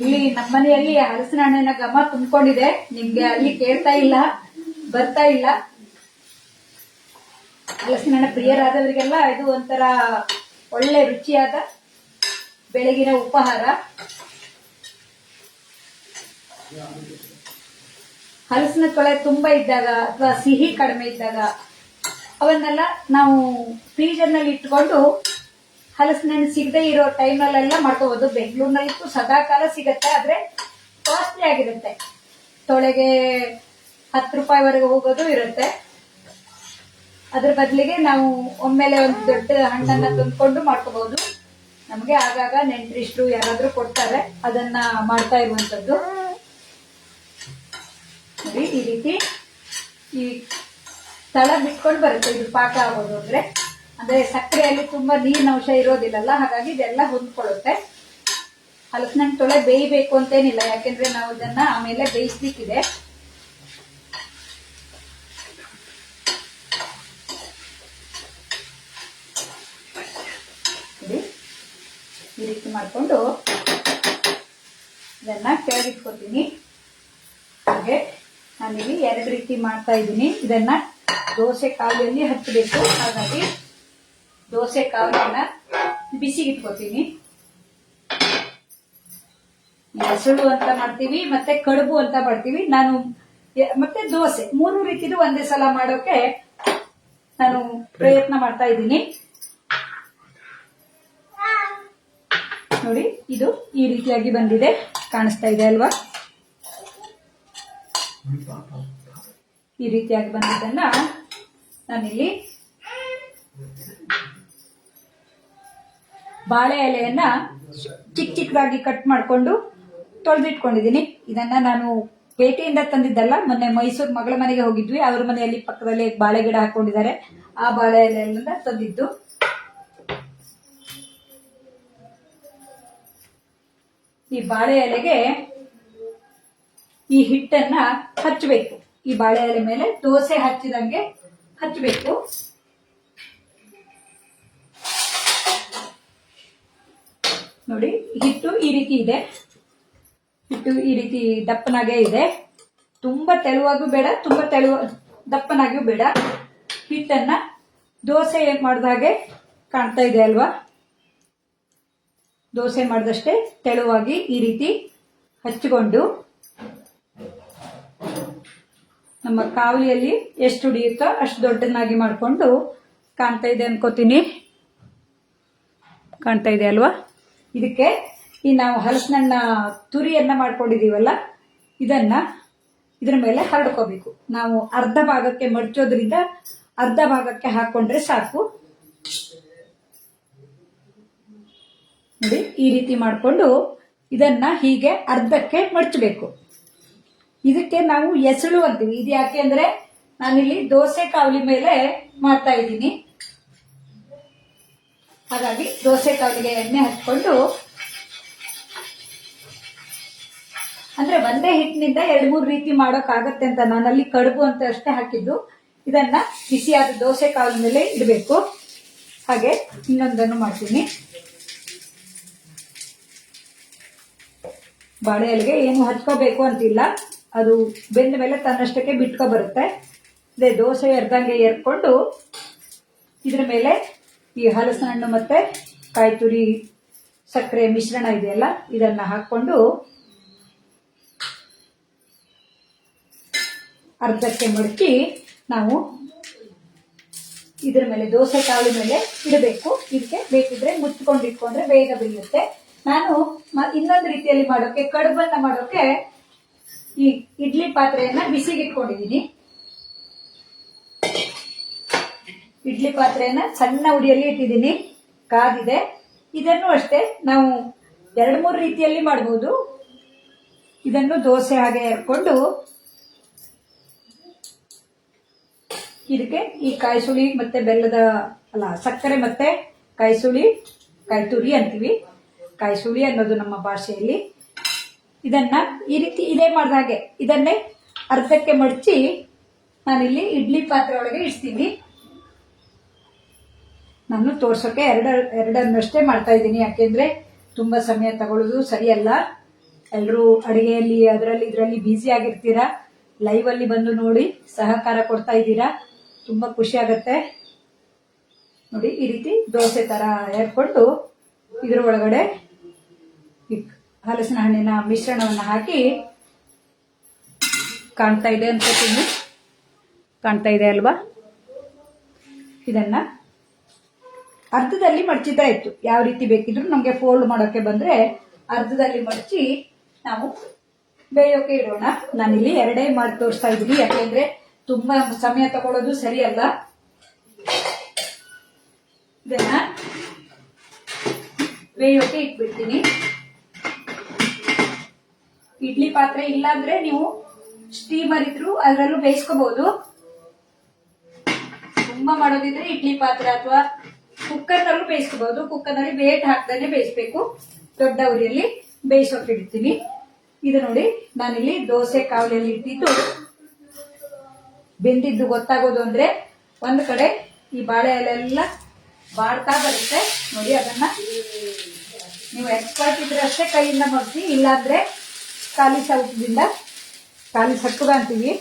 ಇಲ್ಲಿ ನಮ್ಮನೆಯಲ್ಲಿ ಹಲಸಿನ ಹಣ್ಣಿನ ಘಮ ತುಂಬಿಕೊಂಡಿದೆ. ನಿಮ್ಗೆ ಅಲ್ಲಿ ಕೇಳ್ತಾ ಇಲ್ಲ, ಬರ್ತಾ ಇಲ್ಲ. ಹಲಸಿನ ಹಣ್ಣು ಪ್ರಿಯರಾದವರಿಗೆಲ್ಲ ಇದು ಒಂಥರ ಒಳ್ಳೆ ರುಚಿಯಾದ ಬೆಳಗಿನ ಉಪಹಾರ. ಹಲಸಿನ ತೊಳೆ ತುಂಬಾ ಇದ್ದಾಗ ಅಥವಾ ಸಿಹಿ ಕಡಿಮೆ ಇದ್ದಾಗ ಅವನ್ನೆಲ್ಲ ನಾವು ಫ್ರೀಜರ್ನಲ್ಲಿ ಇಟ್ಕೊಂಡು ಹಲಸಿನ ಹಣ್ಣು ಸಿಗದೆ ಇರೋ ಟೈಮಲ್ಲೆಲ್ಲ ಮಾಡ್ಕೋಬಹುದು. ಬೆಂಗಳೂರಿನಲ್ಲಿತ್ತು ಸದಾ ಕಾಲ ಸಿಗತ್ತೆ, ಆದ್ರೆ ಕಾಸ್ಟ್ಲಿ ಆಗಿರುತ್ತೆ. ತೊಳೆಗೆ 10 ರೂಪಾಯಿವರೆಗೆ ಹೋಗೋದು ಇರುತ್ತೆ. ಅದ್ರ ಬದಲಿಗೆ ನಾವು ಒಮ್ಮೆಲೆ ಒಂದು ದೊಡ್ಡ ಹಣ್ಣನ್ನ ತಂದ್ಕೊಂಡು ಮಾಡ್ಕೋಬಹುದು. ನಮಗೆ ಆಗಾಗ ನೆಂಟರಿಷ್ಟ್ರು ಯಾರಾದ್ರೂ ಕೊಡ್ತಾರೆ, ಅದನ್ನ ಮಾಡ್ತಾ ಇರುವಂತದ್ದು. ನೋಡಿ ಈ ರೀತಿ ಈ ತಳ ಬಿಟ್ಕೊಂಡು ಬರುತ್ತೆ. ಇದು ಪಾಕ ಆಗೋದು ಅಂದ್ರೆ ಸಕ್ಕರೆಯಲ್ಲಿ ತುಂಬಾ ನೀರಿನ ಅಂಶ ಇರೋದಿಲ್ಲಲ್ಲ, ಹಾಗಾಗಿ ಇದೆಲ್ಲ ಹೊಂದ್ಕೊಳ್ಳುತ್ತೆ. ಹಲಸಿನ ಹಣ್ಣು ತೊಳೆ ಬೇಯಬೇಕು ಅಂತೇನಿಲ್ಲ, ಯಾಕೆಂದ್ರೆ ನಾವು ಇದನ್ನ ಆಮೇಲೆ ಬೇಯಿಸ್ಲಿಕ್ಕಿದೆ. ಈ ರೀತಿ ಮಾಡಿಕೊಂಡು ಇದನ್ನ ಕೆಳಗಿಟ್ಕೋತೀನಿ. ಹಾಗೆ ನಾನಿಲ್ಲಿ 2 ರೀತಿ ಮಾಡ್ತಾ ಇದ್ದೀನಿ. ಇದನ್ನ ದೋಸೆ ಕಾವಲಿಯಲ್ಲಿ ಹಚ್ಚಬೇಕು. ಹಾಗಾಗಿ ದೋಸೆ ಕಾವಲಿನ ಬಿಸಿಗಿಟ್ಕೋತೀನಿ. ಹೆಸಳು ಅಂತ ಮಾಡ್ತೀವಿ, ಮತ್ತೆ ಕಡುಬು ಅಂತ ಮಾಡ್ತೀವಿ. ನಾನು ಮತ್ತೆ ದೋಸೆ 3 ರೀತಿದು ಒಂದೇ ಸಲ ಮಾಡೋಕೆ ನಾನು ಪ್ರಯತ್ನ ಮಾಡ್ತಾ ಇದ್ದೀನಿ. ನೋಡಿ ಇದು ಈ ರೀತಿಯಾಗಿ ಬಂದಿದೆ, ಕಾಣಿಸ್ತಾ ಇದೆ ಅಲ್ವಾ? ಈ ರೀತಿಯಾಗಿ ಬಂದಿದ್ದನ್ನ ನಾನಿಲ್ಲಿ ಬಾಳೆ ಎಲೆಯನ್ನ ಚಿಕ್ಕ ಚಿಕ್ಕದಾಗಿ ಕಟ್ ಮಾಡಿಕೊಂಡು ತೊಳೆದಿಟ್ಕೊಂಡಿದ್ದೀನಿ. ಇದನ್ನ ನಾನು ಪೇಟೆಯಿಂದ ತಂದಿದ್ದಲ್ಲ, ಮೊನ್ನೆ ಮೈಸೂರು ಮಗಳ ಮನೆಗೆ ಹೋಗಿದ್ವಿ. ಅವ್ರ ಮನೆಯಲ್ಲಿ ಪಕ್ಕದಲ್ಲಿ ಬಾಳೆ ಗಿಡ ಹಾಕೊಂಡಿದ್ದಾರೆ, ಆ ಬಾಳೆ ಎಲೆಯನ್ನ ತಂದಿದ್ದು. ಈ ಬಾಳೆ ಎಲೆಗೆ ಈ ಹಿಟ್ಟನ್ನ ಹಚ್ಚಬೇಕು. ಈ ಬಾಳೆ ಎಲೆ ಮೇಲೆ ದೋಸೆ ಹಚ್ಚಿದಂಗೆ ಹಚ್ಚಬೇಕು. ನೋಡಿ ಹಿಟ್ಟು ಈ ರೀತಿ ಇದೆ. ಹಿಟ್ಟು ಈ ರೀತಿ ದಪ್ಪನಾಗೆ ಇದೆ. ತುಂಬಾ ತೆಳುವಾಗೂ ಬೇಡ, ತುಂಬಾ ದಪ್ಪನಾಗಿಯೂ ಬೇಡ. ಹಿಟ್ಟನ್ನ ದೋಸೆ ಮಾಡಿದ ಹಾಗೆ ಕಾಣ್ತಾ ಇದೆ ಅಲ್ವಾ? ದೋಸೆ ಮಾಡಿದಷ್ಟೇ ತೆಳುವಾಗಿ ಈ ರೀತಿ ಹಚ್ಚಿಕೊಂಡು ನಮ್ಮ ಕಾವಲಿಯಲ್ಲಿ ಎಷ್ಟು ಹಿಡಿಯುತ್ತೋ ಅಷ್ಟು ದೊಡ್ಡನಾಗಿ ಮಾಡಿಕೊಂಡು ಕಾಣ್ತಾ ಇದೆ ಅನ್ಕೋತೀನಿ. ಕಾಣ್ತಾ ಇದೆ ಅಲ್ವಾ? ಇದಕ್ಕೆ ಈ ನಾವು ಹಲಸಿನ ತುರಿಯನ್ನ ಮಾಡ್ಕೊಂಡಿದೀವಲ್ಲ, ಇದ್ರ ಮೇಲೆ ಹರಡ್ಕೋಬೇಕು. ನಾವು ಅರ್ಧ ಭಾಗಕ್ಕೆ ಮಡಚೋದ್ರಿಂದ ಅರ್ಧ ಭಾಗಕ್ಕೆ ಹಾಕೊಂಡ್ರೆ ಸಾಕು. ನೋಡಿ ಈ ರೀತಿ ಮಾಡಿಕೊಂಡು ಇದನ್ನ ಹೀಗೆ ಅರ್ಧಕ್ಕೆ ಮಡಚಬೇಕು. ಇದಕ್ಕೆ ನಾವು ಎಸಳು ಅಂತೀವಿ. ಇದು ಯಾಕೆ ಅಂದ್ರೆ ನಾನಿಲ್ಲಿ ದೋಸೆ ಕಾವಲಿ ಮೇಲೆ ಮಾಡ್ತಾ ಇದ್ದೀನಿ. ಹಾಗಾಗಿ ದೋಸೆ ಕಾವಲಿಗೆ ಎಣ್ಣೆ ಹಚ್ಕೊಂಡು, ಅಂದ್ರೆ ಒಂದೇ ಹಿಟ್ಟಿನಿಂದ 2-3 ರೀತಿ ಮಾಡೋಕ್ಕಾಗತ್ತೆ ಅಂತ ನಾನಲ್ಲಿ ಕಡುಬು ಅಂತ ಅಷ್ಟೇ ಹಾಕಿದ್ದು. ಇದನ್ನ ಬಿಸಿಯಾದ ದೋಸೆ ಕಾವಲಿ ಮೇಲೆ ಇಡಬೇಕು. ಹಾಗೆ ಇನ್ನೊಂದನ್ನು ಮಾಡ್ತೀನಿ. ಬಾಳೆ ಎಲೆಗೆ ಏನು ಹಚ್ಕೋಬೇಕು ಅಂತಿಲ್ಲ, ಅದು ಬೆಂದ ಮೇಲೆ ತನ್ನಷ್ಟಕ್ಕೆ ಬಿಟ್ಕೊ ಬರುತ್ತೆ. ಅದೇ ದೋಸೆ ಎರ್ದಂಗೆ ಎರ್ಕೊಂಡು ಇದ್ರ ಮೇಲೆ ಈ ಹಲಸಿನ ಹಣ್ಣು ಮತ್ತೆ ಕಾಯಿ ತುರಿ ಸಕ್ಕರೆ ಮಿಶ್ರಣ ಇದೆಯಲ್ಲ, ಇದನ್ನ ಹಾಕೊಂಡು ಅರ್ಧಕ್ಕೆ ಮಡಚಿ ನಾವು ಇದ್ರ ಮೇಲೆ ದೋಸೆ ಕಾವಲಿ ಮೇಲೆ ಇಡಬೇಕು. ಇದಕ್ಕೆ ಬೇಕಿದ್ರೆ ಮುಚ್ಚಿಕೊಂಡು ಇಟ್ಕೊಂಡ್ರೆ ಬೇಗ ಬೇಯುತ್ತೆ. ನಾನು ಇನ್ನೊಂದು ರೀತಿಯಲ್ಲಿ ಮಾಡೋಕೆ, ಕಡುಬನ್ನ ಮಾಡೋಕೆ ಈ ಇಡ್ಲಿ ಪಾತ್ರೆಯನ್ನ ಬಿಸಿಗಿಟ್ಕೊಂಡಿದ್ದೀನಿ. ಇಡ್ಲಿ ಪಾತ್ರೆಯನ್ನ ಸಣ್ಣ ಉರಿಯಲ್ಲಿ ಇಟ್ಟಿದ್ದೀನಿ, ಕಾದಿದೆ. ಇದನ್ನು ಅಷ್ಟೇ ನಾವು 2-3 ರೀತಿಯಲ್ಲಿ ಮಾಡಬಹುದು. ಇದನ್ನು ದೋಸೆ ಹಾಗೆ ಎರ್ಕೊಂಡು ಇದಕ್ಕೆ ಈ ಕಾಯಿ ಸುಳಿ ಮತ್ತೆ ಸಕ್ಕರೆ ಮತ್ತೆ ಕಾಯಿ ತುರಿ ಅಂತೀವಿ. ಕಾಯಿ ಸುಳಿ ಅನ್ನೋದು ನಮ್ಮ ಭಾಷೆಯಲ್ಲಿ. ಇದನ್ನ ಈ ರೀತಿ ಇದೇ ಮಾಡಿದ ಹಾಗೆ ಇದನ್ನೇ ಅರ್ಧಕ್ಕೆ ಮಡಚಿ ನಾನಿಲ್ಲಿ ಇಡ್ಲಿ ಪಾತ್ರೆ ಒಳಗೆ ಇಡ್ತೀನಿ. ನಾನು ತೋರ್ಸೋಕೆ ಎರಡನ್ನಷ್ಟೇ ಮಾಡ್ತಾ ಇದ್ದೀನಿ, ಯಾಕೆಂದ್ರೆ ತುಂಬಾ ಸಮಯ ತಗೊಳ್ಳೋದು ಸರಿಯಲ್ಲ. ಎಲ್ಲರೂ ಅಡಿಗೆಯಲ್ಲಿ ಇದರಲ್ಲಿ ಬ್ಯುಸಿ ಆಗಿರ್ತೀರಾ. ಲೈವ್ ಅಲ್ಲಿ ಬಂದು ನೋಡಿ ಸಹಕಾರ ಕೊಡ್ತಾ ಇದ್ದೀರಾ, ತುಂಬಾ ಖುಷಿ ಆಗತ್ತೆ. ನೋಡಿ ಈ ರೀತಿ ದೋಸೆ ತರ ಏರ್ಕೊಂಡು ಇದ್ರ ಒಳಗಡೆ ಹಲಸಿನ ಹಣ್ಣಿನ ಮಿಶ್ರಣವನ್ನು ಹಾಕಿ ಕಾಣ್ತಾ ಇದೆ ಅನ್ಕೋತೀನಿ. ಕಾಣ್ತಾ ಇದೆ ಅಲ್ವಾ? ಇದನ್ನ ಅರ್ಧದಲ್ಲಿ ಮಡಚಿದ್ರೆ ಆಯ್ತು. ಯಾವ ರೀತಿ ಬೇಕಿದ್ರು ನಮಗೆ ಫೋಲ್ಡ್ ಮಾಡೋಕೆ ಬಂದ್ರೆ ಅರ್ಧದಲ್ಲಿ ಮಡಚಿ ನಾವು ಬೇಯೋಕೆ ಇಡೋಣ. ನಾನಿಲ್ಲಿ 2 ಮಾಡಿ ತೋರಿಸ್ತಾ ಇದ್ದೀನಿ, ಯಾಕೆಂದ್ರೆ ತುಂಬಾ ಸಮಯ ತಗೊಳ್ಳೋದು ಸರಿಯಲ್ಲ. ಇದನ್ನ ಬೇಯೋಕೆ ಇಟ್ಬಿಡ್ತೀನಿ. ಇಡ್ಲಿ ಪಾತ್ರೆ ಇಲ್ಲಾಂದ್ರೆ ನೀವು ಸ್ಟೀಮರ್ ಇದ್ರು ಅದರಲ್ಲೂ ಬೇಯಿಸ್ಕೋಬಹುದು. ತುಂಬಾ ಮಾಡೋದಿದ್ರೆ ಇಡ್ಲಿ ಪಾತ್ರೆ ಅಥವಾ ಕುಕ್ಕರ್ ನಲ್ಲೂ ಬೇಯಿಸ್ಕೋಬಹುದು. ಕುಕ್ಕರ್ ನಲ್ಲಿ ವೇಟ್ ಹಾಕ್ದಾನೆ ಬೇಯಿಸ್ಬೇಕು. ದೊಡ್ಡ ಉರಿಯಲ್ಲಿ ಬೇಯಿಸೋಕೆ ಇಡ್ತೀನಿ. ಇದು ನೋಡಿ, ನಾನಿಲ್ಲಿ ದೋಸೆ ಕಾವಲಿಯಲ್ಲಿ ಇಟ್ಟಿದ್ದು ಬೆಂದಿದ್ದು ಗೊತ್ತಾಗೋದು ಅಂದ್ರೆ ಒಂದ್ ಕಡೆ ಈ ಬಾಳೆ ಎಲೆಲ್ಲ ಬಾಡ್ತಾ ಬರುತ್ತೆ ನೋಡಿ. ಅದನ್ನ ನೀವು ಎಕ್ಸ್ಪರ್ಟ್ ಇದ್ರೆ ಅಷ್ಟೇ ಕೈಯಿಂದ ಮಗ್ಸಿ, ಇಲ್ಲಾಂದ್ರೆ ಖಾಲಿ ಸೌಟದಿಂದ, ಖಾಲಿ ಸಕ್ಕುಗ ಅಂತೀವಿ,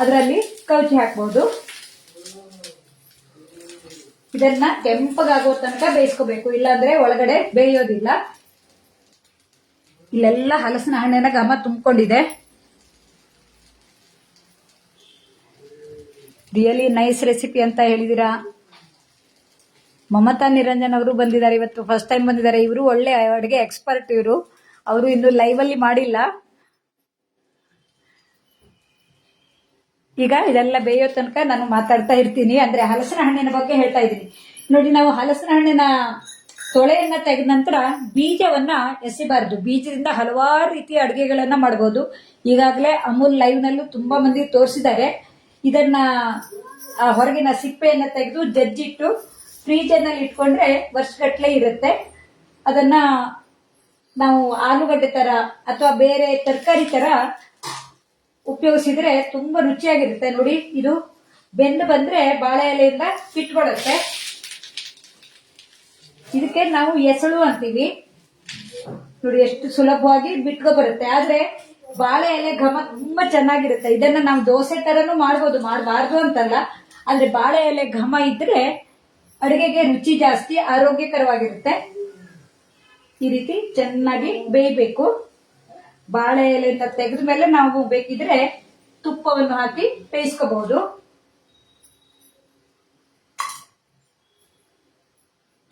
ಅದರಲ್ಲಿ ಕೌಚಿ ಹಾಕ್ಬಹುದು. ಇದನ್ನ ಕೆಂಪಗಾಗೋ ತನಕ ಬೇಯಿಸ್ಕೋಬೇಕು, ಇಲ್ಲಾಂದ್ರೆ ಒಳಗಡೆ ಬೇಯೋದಿಲ್ಲ. ಇಲ್ಲೆಲ್ಲ ಹಲಸಿನ ಹಣ್ಣಿನ ಘಮ ತುಂಬಿಕೊಂಡಿದೆ. ರಿಯಲಿ ನೈಸ್ ರೆಸಿಪಿ ಅಂತ ಹೇಳಿದೀರಾ. ಮಮತಾ ನಿರಂಜನ್ ಅವರು ಬಂದಿದ್ದಾರೆ, ಇವತ್ತು ಫಸ್ಟ್ ಟೈಮ್ ಬಂದಿದ್ದಾರೆ. ಇವರು ಒಳ್ಳೆ ಅಡುಗೆ ಎಕ್ಸ್ಪರ್ಟ್. ಅವರು ಇನ್ನು ಲೈವ್ ಅಲ್ಲಿ ಮಾಡಿಲ್ಲ. ಈಗ ಇದೆಲ್ಲ ಬೇಯೋ ತನಕ ನಾನು ಮಾತಾಡ್ತಾ ಇರ್ತೀನಿ. ಅಂದ್ರೆ ಹಲಸಿನ ಹಣ್ಣಿನ ಬಗ್ಗೆ ಹೇಳ್ತಾ ಇದ್ದೀನಿ ನೋಡಿ. ನಾವು ಹಲಸಿನ ಹಣ್ಣಿನ ತೊಳೆಯನ್ನ ತೆಗೆದ ನಂತರ ಬೀಜವನ್ನ ಎಸಿಬಾರದು. ಬೀಜದಿಂದ ಹಲವಾರು ರೀತಿಯ ಅಡುಗೆಗಳನ್ನ ಮಾಡಬಹುದು. ಈಗಾಗಲೇ ಅಮೂಲ್ ಲೈವ್ ನಲ್ಲೂ ತುಂಬಾ ಮಂದಿ ತೋರಿಸಿದ್ದಾರೆ. ಇದನ್ನ ಹೊರಗಿನ ಸಿಪ್ಪೆಯನ್ನ ತೆಗೆದು ಜಜ್ಜಿಟ್ಟು ಫ್ರೀಜರ್ ನಲ್ಲಿ ಇಟ್ಕೊಂಡ್ರೆ ವರ್ಷಗಟ್ಲೆ ಇರುತ್ತೆ. ಅದನ್ನ ನಾವು ಆಲೂಗಡ್ಡೆ ತರ ಅಥವಾ ಬೇರೆ ತರಕಾರಿ ತರ ಉಪಯೋಗಿಸಿದ್ರೆ ತುಂಬಾ ರುಚಿಯಾಗಿರುತ್ತೆ ನೋಡಿ. ಇದು ಬೆಂದು ಬಂದ್ರೆ ಬಾಳೆ ಎಲೆಯಿಂದ ಬಿಟ್ಕೊಡುತ್ತೆ. ಇದಕ್ಕೆ ನಾವು ಎಸಳು ಅಂತೀವಿ ನೋಡಿ. ಎಷ್ಟು ಸುಲಭವಾಗಿ ಬಿಟ್ಕೊ ಬರುತ್ತೆ. ಆದ್ರೆ ಬಾಳೆ ಎಲೆ ಘಮ ತುಂಬಾ ಚೆನ್ನಾಗಿರುತ್ತೆ. ಇದನ್ನ ನಾವು ದೋಸೆ ತರನು ಮಾಡ್ಬೋದು, ಮಾಡಬಾರ್ದು ಅಂತಲ್ಲ. ಆದ್ರೆ ಬಾಳೆ ಎಲೆ ಘಮ ಇದ್ರೆ ಅಡುಗೆಗೆ ರುಚಿ ಜಾಸ್ತಿ, ಆರೋಗ್ಯಕರವಾಗಿರುತ್ತೆ. ಈ ರೀತಿ ಚೆನ್ನಾಗಿ ಬೇಯಬೇಕು. ಬಾಳೆ ಎಲೆಯಿಂದ ತೆಗೆದ ಮೇಲೆ ನಾವು ಬೇಕಿದ್ರೆ ತುಪ್ಪವನ್ನು ಹಾಕಿ ಬೇಯಿಸ್ಕೋಬಹುದು.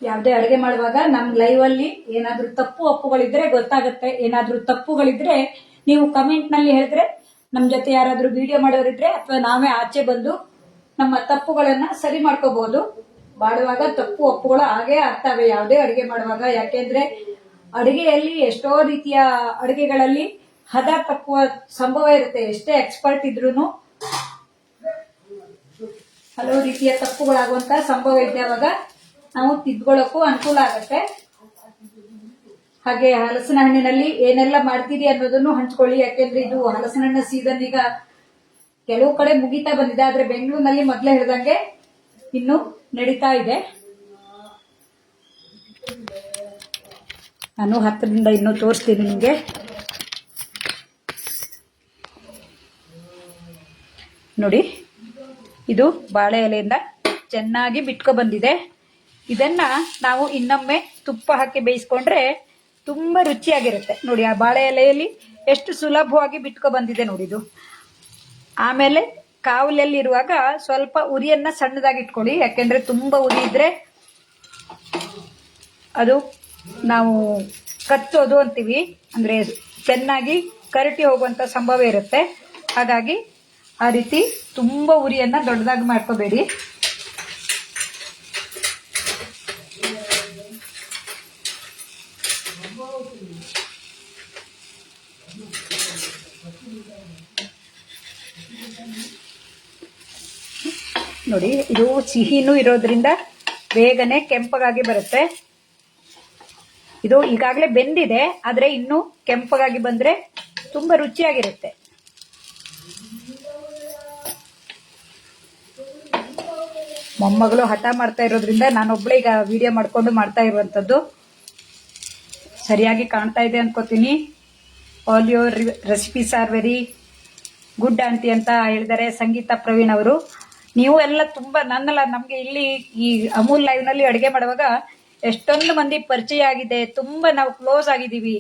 ಯಾವುದೇ ಅಡುಗೆ ಮಾಡುವಾಗ ನಮ್ ಲೈವ್ ಅಲ್ಲಿ ಏನಾದ್ರೂ ತಪ್ಪು ಒಪ್ಪುಗಳಿದ್ರೆ ಗೊತ್ತಾಗುತ್ತೆ. ಏನಾದ್ರೂ ತಪ್ಪುಗಳಿದ್ರೆ ನೀವು ಕಮೆಂಟ್ ನಲ್ಲಿ ಹೇಳಿದ್ರೆ ನಮ್ ಜೊತೆ ಯಾರಾದ್ರೂ ವಿಡಿಯೋ ಮಾಡೋರಿದ್ರೆ ಅಥವಾ ನಾವೇ ಆಚೆ ಬಂದು ನಮ್ಮ ತಪ್ಪುಗಳನ್ನ ಸರಿ ಮಾಡ್ಕೋಬಹುದು. ಮಾಡುವಾಗ ತಪ್ಪು ಒಪ್ಪುಗಳು ಹಾಗೇ ಆಗ್ತವೆ ಯಾವುದೇ ಅಡುಗೆ ಮಾಡುವಾಗ. ಯಾಕೆಂದ್ರೆ ಅಡುಗೆಯಲ್ಲಿ ಎಷ್ಟೋ ರೀತಿಯ ಅಡುಗೆಗಳಲ್ಲಿ ಹದ ತಪ್ಪುವ ಸಂಭವ ಇರುತ್ತೆ. ಎಷ್ಟೇ ಎಕ್ಸ್ಪರ್ಟ್ ಇದ್ರೂನು ಹಲವು ರೀತಿಯ ತಪ್ಪುಗಳಾಗುವಂತ ಸಂಭವ ಇದ್ದಾವಾಗ ನಾವು ತಿದ್ಕೊಳ್ಳೋಕ್ಕೂ ಅನುಕೂಲ ಆಗತ್ತೆ. ಹಾಗೆ ಹಲಸಿನ ಹಣ್ಣಿನಲ್ಲಿ ಏನೆಲ್ಲ ಮಾಡ್ತೀರಿ ಅನ್ನೋದನ್ನು ಹಂಚ್ಕೊಳ್ಳಿ. ಯಾಕೆಂದ್ರೆ ಇದು ಹಲಸಿನ ಹಣ್ಣಿನ ಸೀಸನ್ ಈಗ ಕೆಲವು ಕಡೆ ಮುಗಿತಾ ಬಂದಿದೆ. ಆದ್ರೆ ಬೆಂಗಳೂರಿನಲ್ಲಿ ಮೊದಲೇ ಹೇಳಿದಂಗೆ ಇನ್ನು ನಡೀತಾ ಇದೆ. ನಾನು ಹತ್ತಿರದಿಂದ ಇನ್ನೂ ತೋರಿಸ್ತೀನಿ ನಿಮಗೆ. ನೋಡಿ, ಇದು ಬಾಳೆ ಎಲೆಯಿಂದ ಚೆನ್ನಾಗಿ ಬಿಟ್ಕೊ ಬಂದಿದೆ. ಇದನ್ನ ನಾವು ಇನ್ನೊಮ್ಮೆ ತುಪ್ಪ ಹಾಕಿ ಬೇಯಿಸ್ಕೊಂಡ್ರೆ ತುಂಬಾ ರುಚಿಯಾಗಿರುತ್ತೆ ನೋಡಿ. ಆ ಬಾಳೆ ಎಲೆಯಲ್ಲಿ ಎಷ್ಟು ಸುಲಭವಾಗಿ ಬಿಟ್ಕೊ ಬಂದಿದೆ ನೋಡಿ ಇದು. ಆಮೇಲೆ ಕಾವಲಲ್ಲಿ ಇರುವಾಗ ಸ್ವಲ್ಪ ಉರಿಯನ್ನ ಸಣ್ಣದಾಗಿ ಇಟ್ಕೊಳ್ಳಿ. ಯಾಕೆಂದ್ರೆ ತುಂಬಾ ಉರಿ ಇದ್ರೆ ಅದು ನಾವು ಕಚ್ಚೋದು ಅಂತೀವಿ, ಅಂದ್ರೆ ಚೆನ್ನಾಗಿ ಕರಟಿ ಹೋಗುವಂತ ಸಂಭವ ಇರುತ್ತೆ. ಹಾಗಾಗಿ ಆ ರೀತಿ ತುಂಬಾ ಉರಿಯನ್ನ ದೊಡ್ಡದಾಗಿ ಮಾಡ್ಕೋಬೇಡಿ. ನೋಡಿ, ಇದು ಸಿಹಿನೂ ಇರೋದ್ರಿಂದ ಬೇಗನೆ ಕೆಂಪಗಾಗಿ ಬರುತ್ತೆ. ಇದು ಈಗಾಗಲೇ ಬೆಂದಿದೆ, ಆದ್ರೆ ಇನ್ನು ಕೆಂಪಗಾಗಿ ಬಂದ್ರೆ ತುಂಬಾ ರುಚಿಯಾಗಿರುತ್ತೆ. ಮೊಮ್ಮಗಳು ಹಠ ಮಾಡ್ತಾ ಇರೋದ್ರಿಂದ ನಾನೊಬ್ಳೆ ಈಗ ವಿಡಿಯೋ ಮಾಡ್ಕೊಂಡು ಮಾಡ್ತಾ ಇರುವಂತದ್ದು. ಸರಿಯಾಗಿ ಕಾಣ್ತಾ ಇದೆ ಅನ್ಕೋತೀನಿ. All your recipes are very good aunty ಅಂತ ಹೇಳಿದ್ದಾರೆ ಸಂಗೀತಾ ಪ್ರವೀಣ್ ಅವರು. ನೀವು ಎಲ್ಲ ತುಂಬಾ ನನ್ನಲ್ಲ, ನಮ್ಗೆ ಇಲ್ಲಿ ಈ ಅಮೂಲ್ ಲೈವ್ ನಲ್ಲಿ ಅಡುಗೆ ಮಾಡುವಾಗ ಎಷ್ಟೊಂದು ಮಂದಿ ಪರಿಚಯ ಆಗಿದೆ. ತುಂಬಾ ನಾವು ಕ್ಲೋಸ್ ಆಗಿದ್ದೀವಿ.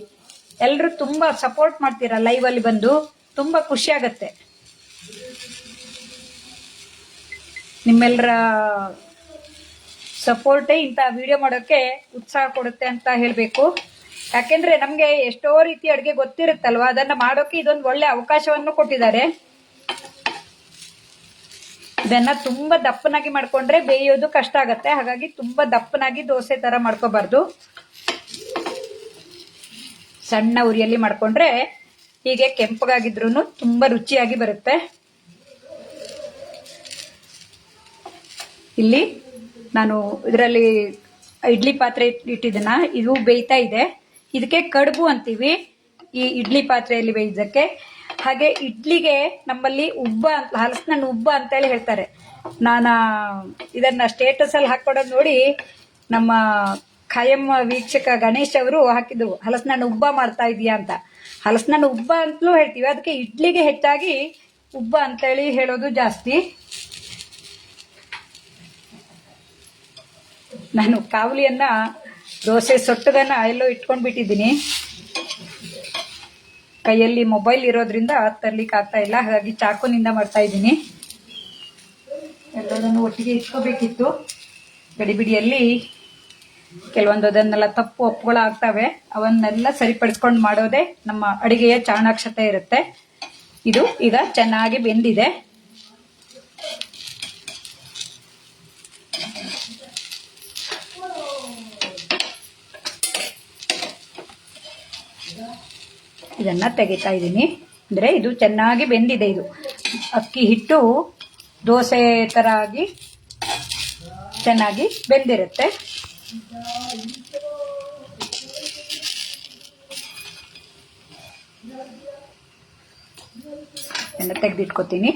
ಎಲ್ಲರೂ ತುಂಬಾ ಸಪೋರ್ಟ್ ಮಾಡ್ತೀರಾ ಲೈವ್ ಅಲ್ಲಿ ಬಂದು. ತುಂಬಾ ಖುಷಿ ಆಗತ್ತೆ. ನಿಮ್ಮೆಲ್ಲರ ಸಪೋರ್ಟೇ ಇಂಥ ವಿಡಿಯೋ ಮಾಡೋಕ್ಕೆ ಉತ್ಸಾಹ ಕೊಡುತ್ತೆ ಅಂತ ಹೇಳಬೇಕು. ಯಾಕೆಂದ್ರೆ ನಮಗೆ ಎಷ್ಟೋ ರೀತಿ ಅಡುಗೆ ಗೊತ್ತಿರುತ್ತಲ್ವಾ, ಅದನ್ನ ಮಾಡೋಕೆ ಇದೊಂದು ಒಳ್ಳೆ ಅವಕಾಶವನ್ನು ಕೊಟ್ಟಿದ್ದಾರೆ. ಇದನ್ನ ತುಂಬಾ ದಪ್ಪನಾಗಿ ಮಾಡ್ಕೊಂಡ್ರೆ ಬೇಯೋದು ಕಷ್ಟ ಆಗತ್ತೆ. ಹಾಗಾಗಿ ತುಂಬಾ ದಪ್ಪನಾಗಿ ದೋಸೆ ತರ ಮಾಡ್ಕೋಬಾರ್ದು. ಸಣ್ಣ ಉರಿಯಲ್ಲಿ ಮಾಡ್ಕೊಂಡ್ರೆ ಹೀಗೆ ಕೆಂಪಗಾಗಿದ್ರು ತುಂಬಾ ರುಚಿಯಾಗಿ ಬರುತ್ತೆ. ಇಲ್ಲಿ ನಾನು ಇದರಲ್ಲಿ ಇಡ್ಲಿ ಪಾತ್ರೆ ಇಟ್ಟಿದ್ದನ್ನ ಇದು ಬೇಯ್ತಾ ಇದೆ. ಇದಕ್ಕೆ ಕಡುಬು ಅಂತೀವಿ ಈ ಇಡ್ಲಿ ಪಾತ್ರೆಯಲ್ಲಿ ಬೇಯಿಸಕ್ಕೆ. ಹಾಗೆ ಇಡ್ಲಿಗೆ ನಮ್ಮಲ್ಲಿ ಉಬ್ಬ ಅಂತ, ಹಲಸಿನಣ್ಣು ಉಬ್ಬ ಅಂತೇಳಿ ಹೇಳ್ತಾರೆ. ನಾನು ಇದನ್ನ ಸ್ಟೇಟಸ್ ಅಲ್ಲಿ ಹಾಕೊಡೋದು ನೋಡಿ ನಮ್ಮ ಖಾಯಂ ವೀಕ್ಷಕ ಗಣೇಶ್ ಅವರು ಹಾಕಿದ್ರು, ಹಲಸಿನಣ್ಣು ಉಬ್ಬ ಮಾಡ್ತಾ ಇದೀಯಾ ಅಂತ. ಹಲಸಿನಣ್ಣು ಉಬ್ಬ ಅಂತಲೂ ಹೇಳ್ತೀವಿ, ಅದಕ್ಕೆ ಇಡ್ಲಿಗೆ ಹೆಚ್ಚಾಗಿ ಉಬ್ಬ ಅಂತೇಳಿ ಹೇಳೋದು ಜಾಸ್ತಿ. ನಾನು ಕಾವಲಿಯನ್ನ ದೋಸೆ ಸೊಟ್ಟದನ್ನ ಎಲ್ಲೋ ಇಟ್ಕೊಂಡ್ ಬಿಟ್ಟಿದ್ದೀನಿ. ಕೈಯಲ್ಲಿ ಮೊಬೈಲ್ ಇರೋದ್ರಿಂದ ತರ್ಲಿಕ್ಕೆ ಆಗ್ತಾ ಇಲ್ಲ, ಹಾಗಾಗಿ ಚಾಕುನಿಂದ ಮಾಡ್ತಾ ಇದ್ದೀನಿ. ಎಲ್ಲದನ್ನು ಒಟ್ಟಿಗೆ ಇಟ್ಕೋಬೇಕಿತ್ತು. ಗಡಿಬಿಡಿಯಲ್ಲಿ ಕೆಲವೊಂದು ಅದನ್ನೆಲ್ಲ ತಪ್ಪು ಒಪ್ಪುಗಳಾಗ್ತವೆ, ಅವನ್ನೆಲ್ಲ ಸರಿಪಡಿಸ್ಕೊಂಡು ಮಾಡೋದೇ ನಮ್ಮ ಅಡಿಗೆಯ ಚಾಣಾಕ್ಷತೆ ಇರುತ್ತೆ. ಇದು ಈಗ ಚೆನ್ನಾಗಿ ಬೆಂದಿದೆ. ಇದನ್ನ ತೆಗಿತಾ ಇದ್ದೀನಿ. ಅಂದ್ರೆ ಇದು ಚೆನ್ನಾಗಿ ಬೆಂದಿದೆ. ಇದು ಅಕ್ಕಿ ಹಿಟ್ಟು ದೋಸೆ ತರ ಆಗಿ ಚೆನ್ನಾಗಿ ಬೆಂದಿರುತ್ತೆ. ಇದನ್ನ ತೆಗೆದಿಟ್ಕೋತೀನಿ.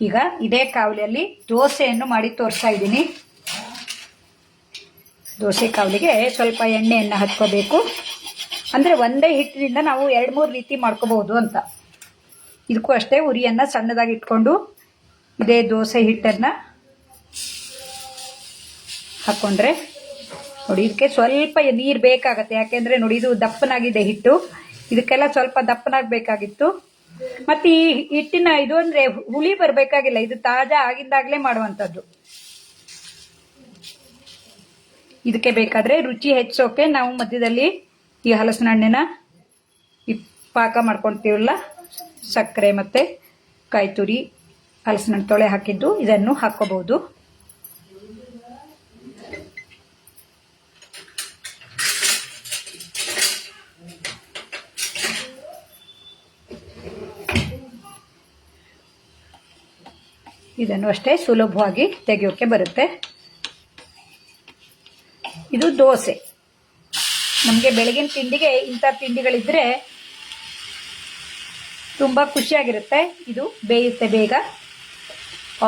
ಈಗ ಇದೇ ಕಾವಲಿಯಲ್ಲಿ ದೋಸೆಯನ್ನು ಮಾಡಿ ತೋರಿಸ್ತಾ ಇದ್ದೀನಿ. ದೋಸೆ ಕಾವಲಿಗೆ ಸ್ವಲ್ಪ ಎಣ್ಣೆಯನ್ನು ಹಚ್ಕೋಬೇಕು. ಅಂದರೆ ಒಂದೇ ಹಿಟ್ಟಿನಿಂದ ನಾವು 2-3 ರೀತಿ ಮಾಡ್ಕೋಬಹುದು ಅಂತ. ಇದಕ್ಕೂ ಅಷ್ಟೇ ಉರಿಯನ್ನು ಸಣ್ಣದಾಗಿ ಇಟ್ಕೊಂಡು ಇದೇ ದೋಸೆ ಹಿಟ್ಟನ್ನು ಹಾಕ್ಕೊಂಡ್ರೆ ನೋಡಿ, ಇದಕ್ಕೆ ಸ್ವಲ್ಪ ನೀರು ಬೇಕಾಗತ್ತೆ. ಯಾಕೆಂದರೆ ನೋಡಿ ಇದು ದಪ್ಪನಾಗಿದೆ ಹಿಟ್ಟು, ಇದಕ್ಕೆಲ್ಲ ಸ್ವಲ್ಪ ದಪ್ಪನಾಗಬೇಕಾಗಿತ್ತು. ಮತ್ತು ಈ ಹಿಟ್ಟಿನ ಇದು ಅಂದರೆ ಹುಳಿ ಬರಬೇಕಾಗಿಲ್ಲ, ಇದು ತಾಜಾ ಆಗಿಂದಾಗಲೇ ಮಾಡುವಂಥದ್ದು. ಇದಕ್ಕೆ ಬೇಕಾದ್ರೆ ರುಚಿ ಹೆಚ್ಚೋಕೆ ನಾವು ಮಧ್ಯದಲ್ಲಿ ಈ ಹಲಸಿನ ಹಣ್ಣಿನ ಪಾಕ ಮಾಡ್ಕೊಳ್ತೀವಲ್ಲ, ಸಕ್ಕರೆ ಮತ್ತೆ ಕಾಯಿ ತುರಿ, ಹಲಸಿನ ಹಣ್ಣು ತೊಳೆ ಹಾಕಿದ್ದು ಇದನ್ನು ಹಾಕೋಬಹುದು. ಇದನ್ನು ಅಷ್ಟೇ ಸುಲಭವಾಗಿ ತೆಗೆಯೋಕೆ ಬರುತ್ತೆ. ಇದು ದೋಸೆ. ನಮಗೆ ಬೆಳಗಿನ ತಿಂಡಿಗೆ ಇಂಥ ತಿಂಡಿಗಳಿದ್ರೆ ತುಂಬ ಖುಷಿಯಾಗಿರುತ್ತೆ. ಇದು ಬೇಯುತ್ತೆ ಬೇಗ.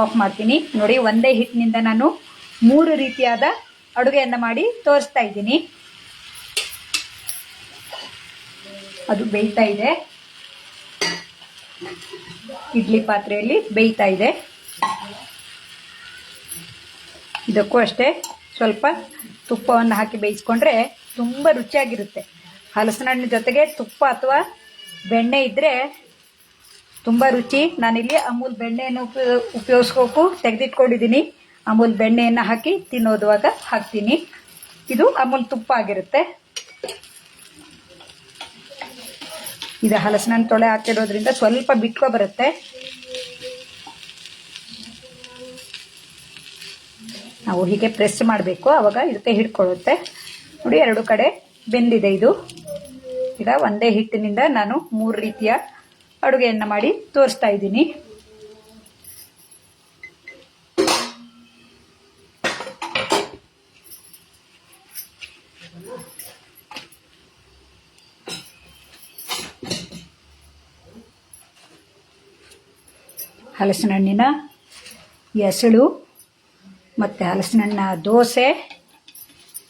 ಆಫ್ ಮಾಡ್ತೀನಿ. ನೋಡಿ, ಒಂದೇ ಹಿಟ್ಟಿನಿಂದ ನಾನು 3 ರೀತಿಯಾದ ಅಡುಗೆಯನ್ನು ಮಾಡಿ ತೋರಿಸ್ತಾ ಇದ್ದೀನಿ. ಅದು ಬೇಯ್ತಾ ಇದೆ, ಇಡ್ಲಿ ಪಾತ್ರೆಯಲ್ಲಿ ಬೇಯ್ತಾ ಇದೆ. ಇದಕ್ಕೂ ಅಷ್ಟೇ ಸ್ವಲ್ಪ ತುಪ್ಪವನ್ನು ಹಾಕಿ ಬೇಯಿಸ್ಕೊಂಡ್ರೆ ತುಂಬ ರುಚಿಯಾಗಿರುತ್ತೆ. ಹಲಸಿನ ಹಣ್ಣು ಜೊತೆಗೆ ತುಪ್ಪ ಅಥವಾ ಬೆಣ್ಣೆ ಇದ್ದರೆ ತುಂಬ ರುಚಿ. ನಾನಿಲ್ಲಿ ಅಮೂಲ್ ಬೆಣ್ಣೆಯನ್ನು ಉಪಯೋಗಿಸ್ಕೋಕು ತೆಗೆದಿಟ್ಕೊಂಡಿದ್ದೀನಿ. ಅಮೂಲ್ ಬೆಣ್ಣೆಯನ್ನು ಹಾಕಿ ತಿನ್ನೋದುವಾಗ ಹಾಕ್ತೀನಿ. ಇದು ಅಮೂಲ್ ತುಪ್ಪ ಆಗಿರುತ್ತೆ. ಇದು ಹಲಸಿನ ಹಣ್ಣು ತೊಳೆ ಹಾಕಿರೋದ್ರಿಂದ ಸ್ವಲ್ಪ ಬಿಟ್ಕೊ ಬರುತ್ತೆ. ನಾವು ಹೀಗೆ ಪ್ರೆಸ್ ಮಾಡಬೇಕು, ಆವಾಗ ಇದಕ್ಕೆ ಹಿಡ್ಕೊಳ್ಳುತ್ತೆ. ನೋಡಿ, 2 ಕಡೆ ಬೆಂದಿದೆ ಇದು. ಈಗ ಒಂದೇ ಹಿಟ್ಟಿನಿಂದ ನಾನು 3 ರೀತಿಯ ಅಡುಗೆಯನ್ನು ಮಾಡಿ ತೋರಿಸ್ತಾ ಇದ್ದೀನಿ. ಹಲಸಿನ ಹಣ್ಣಿನ ಎಸಳು ಮತ್ತು ಹಲಸಿನ ಹಣ್ಣಿನ ದೋಸೆ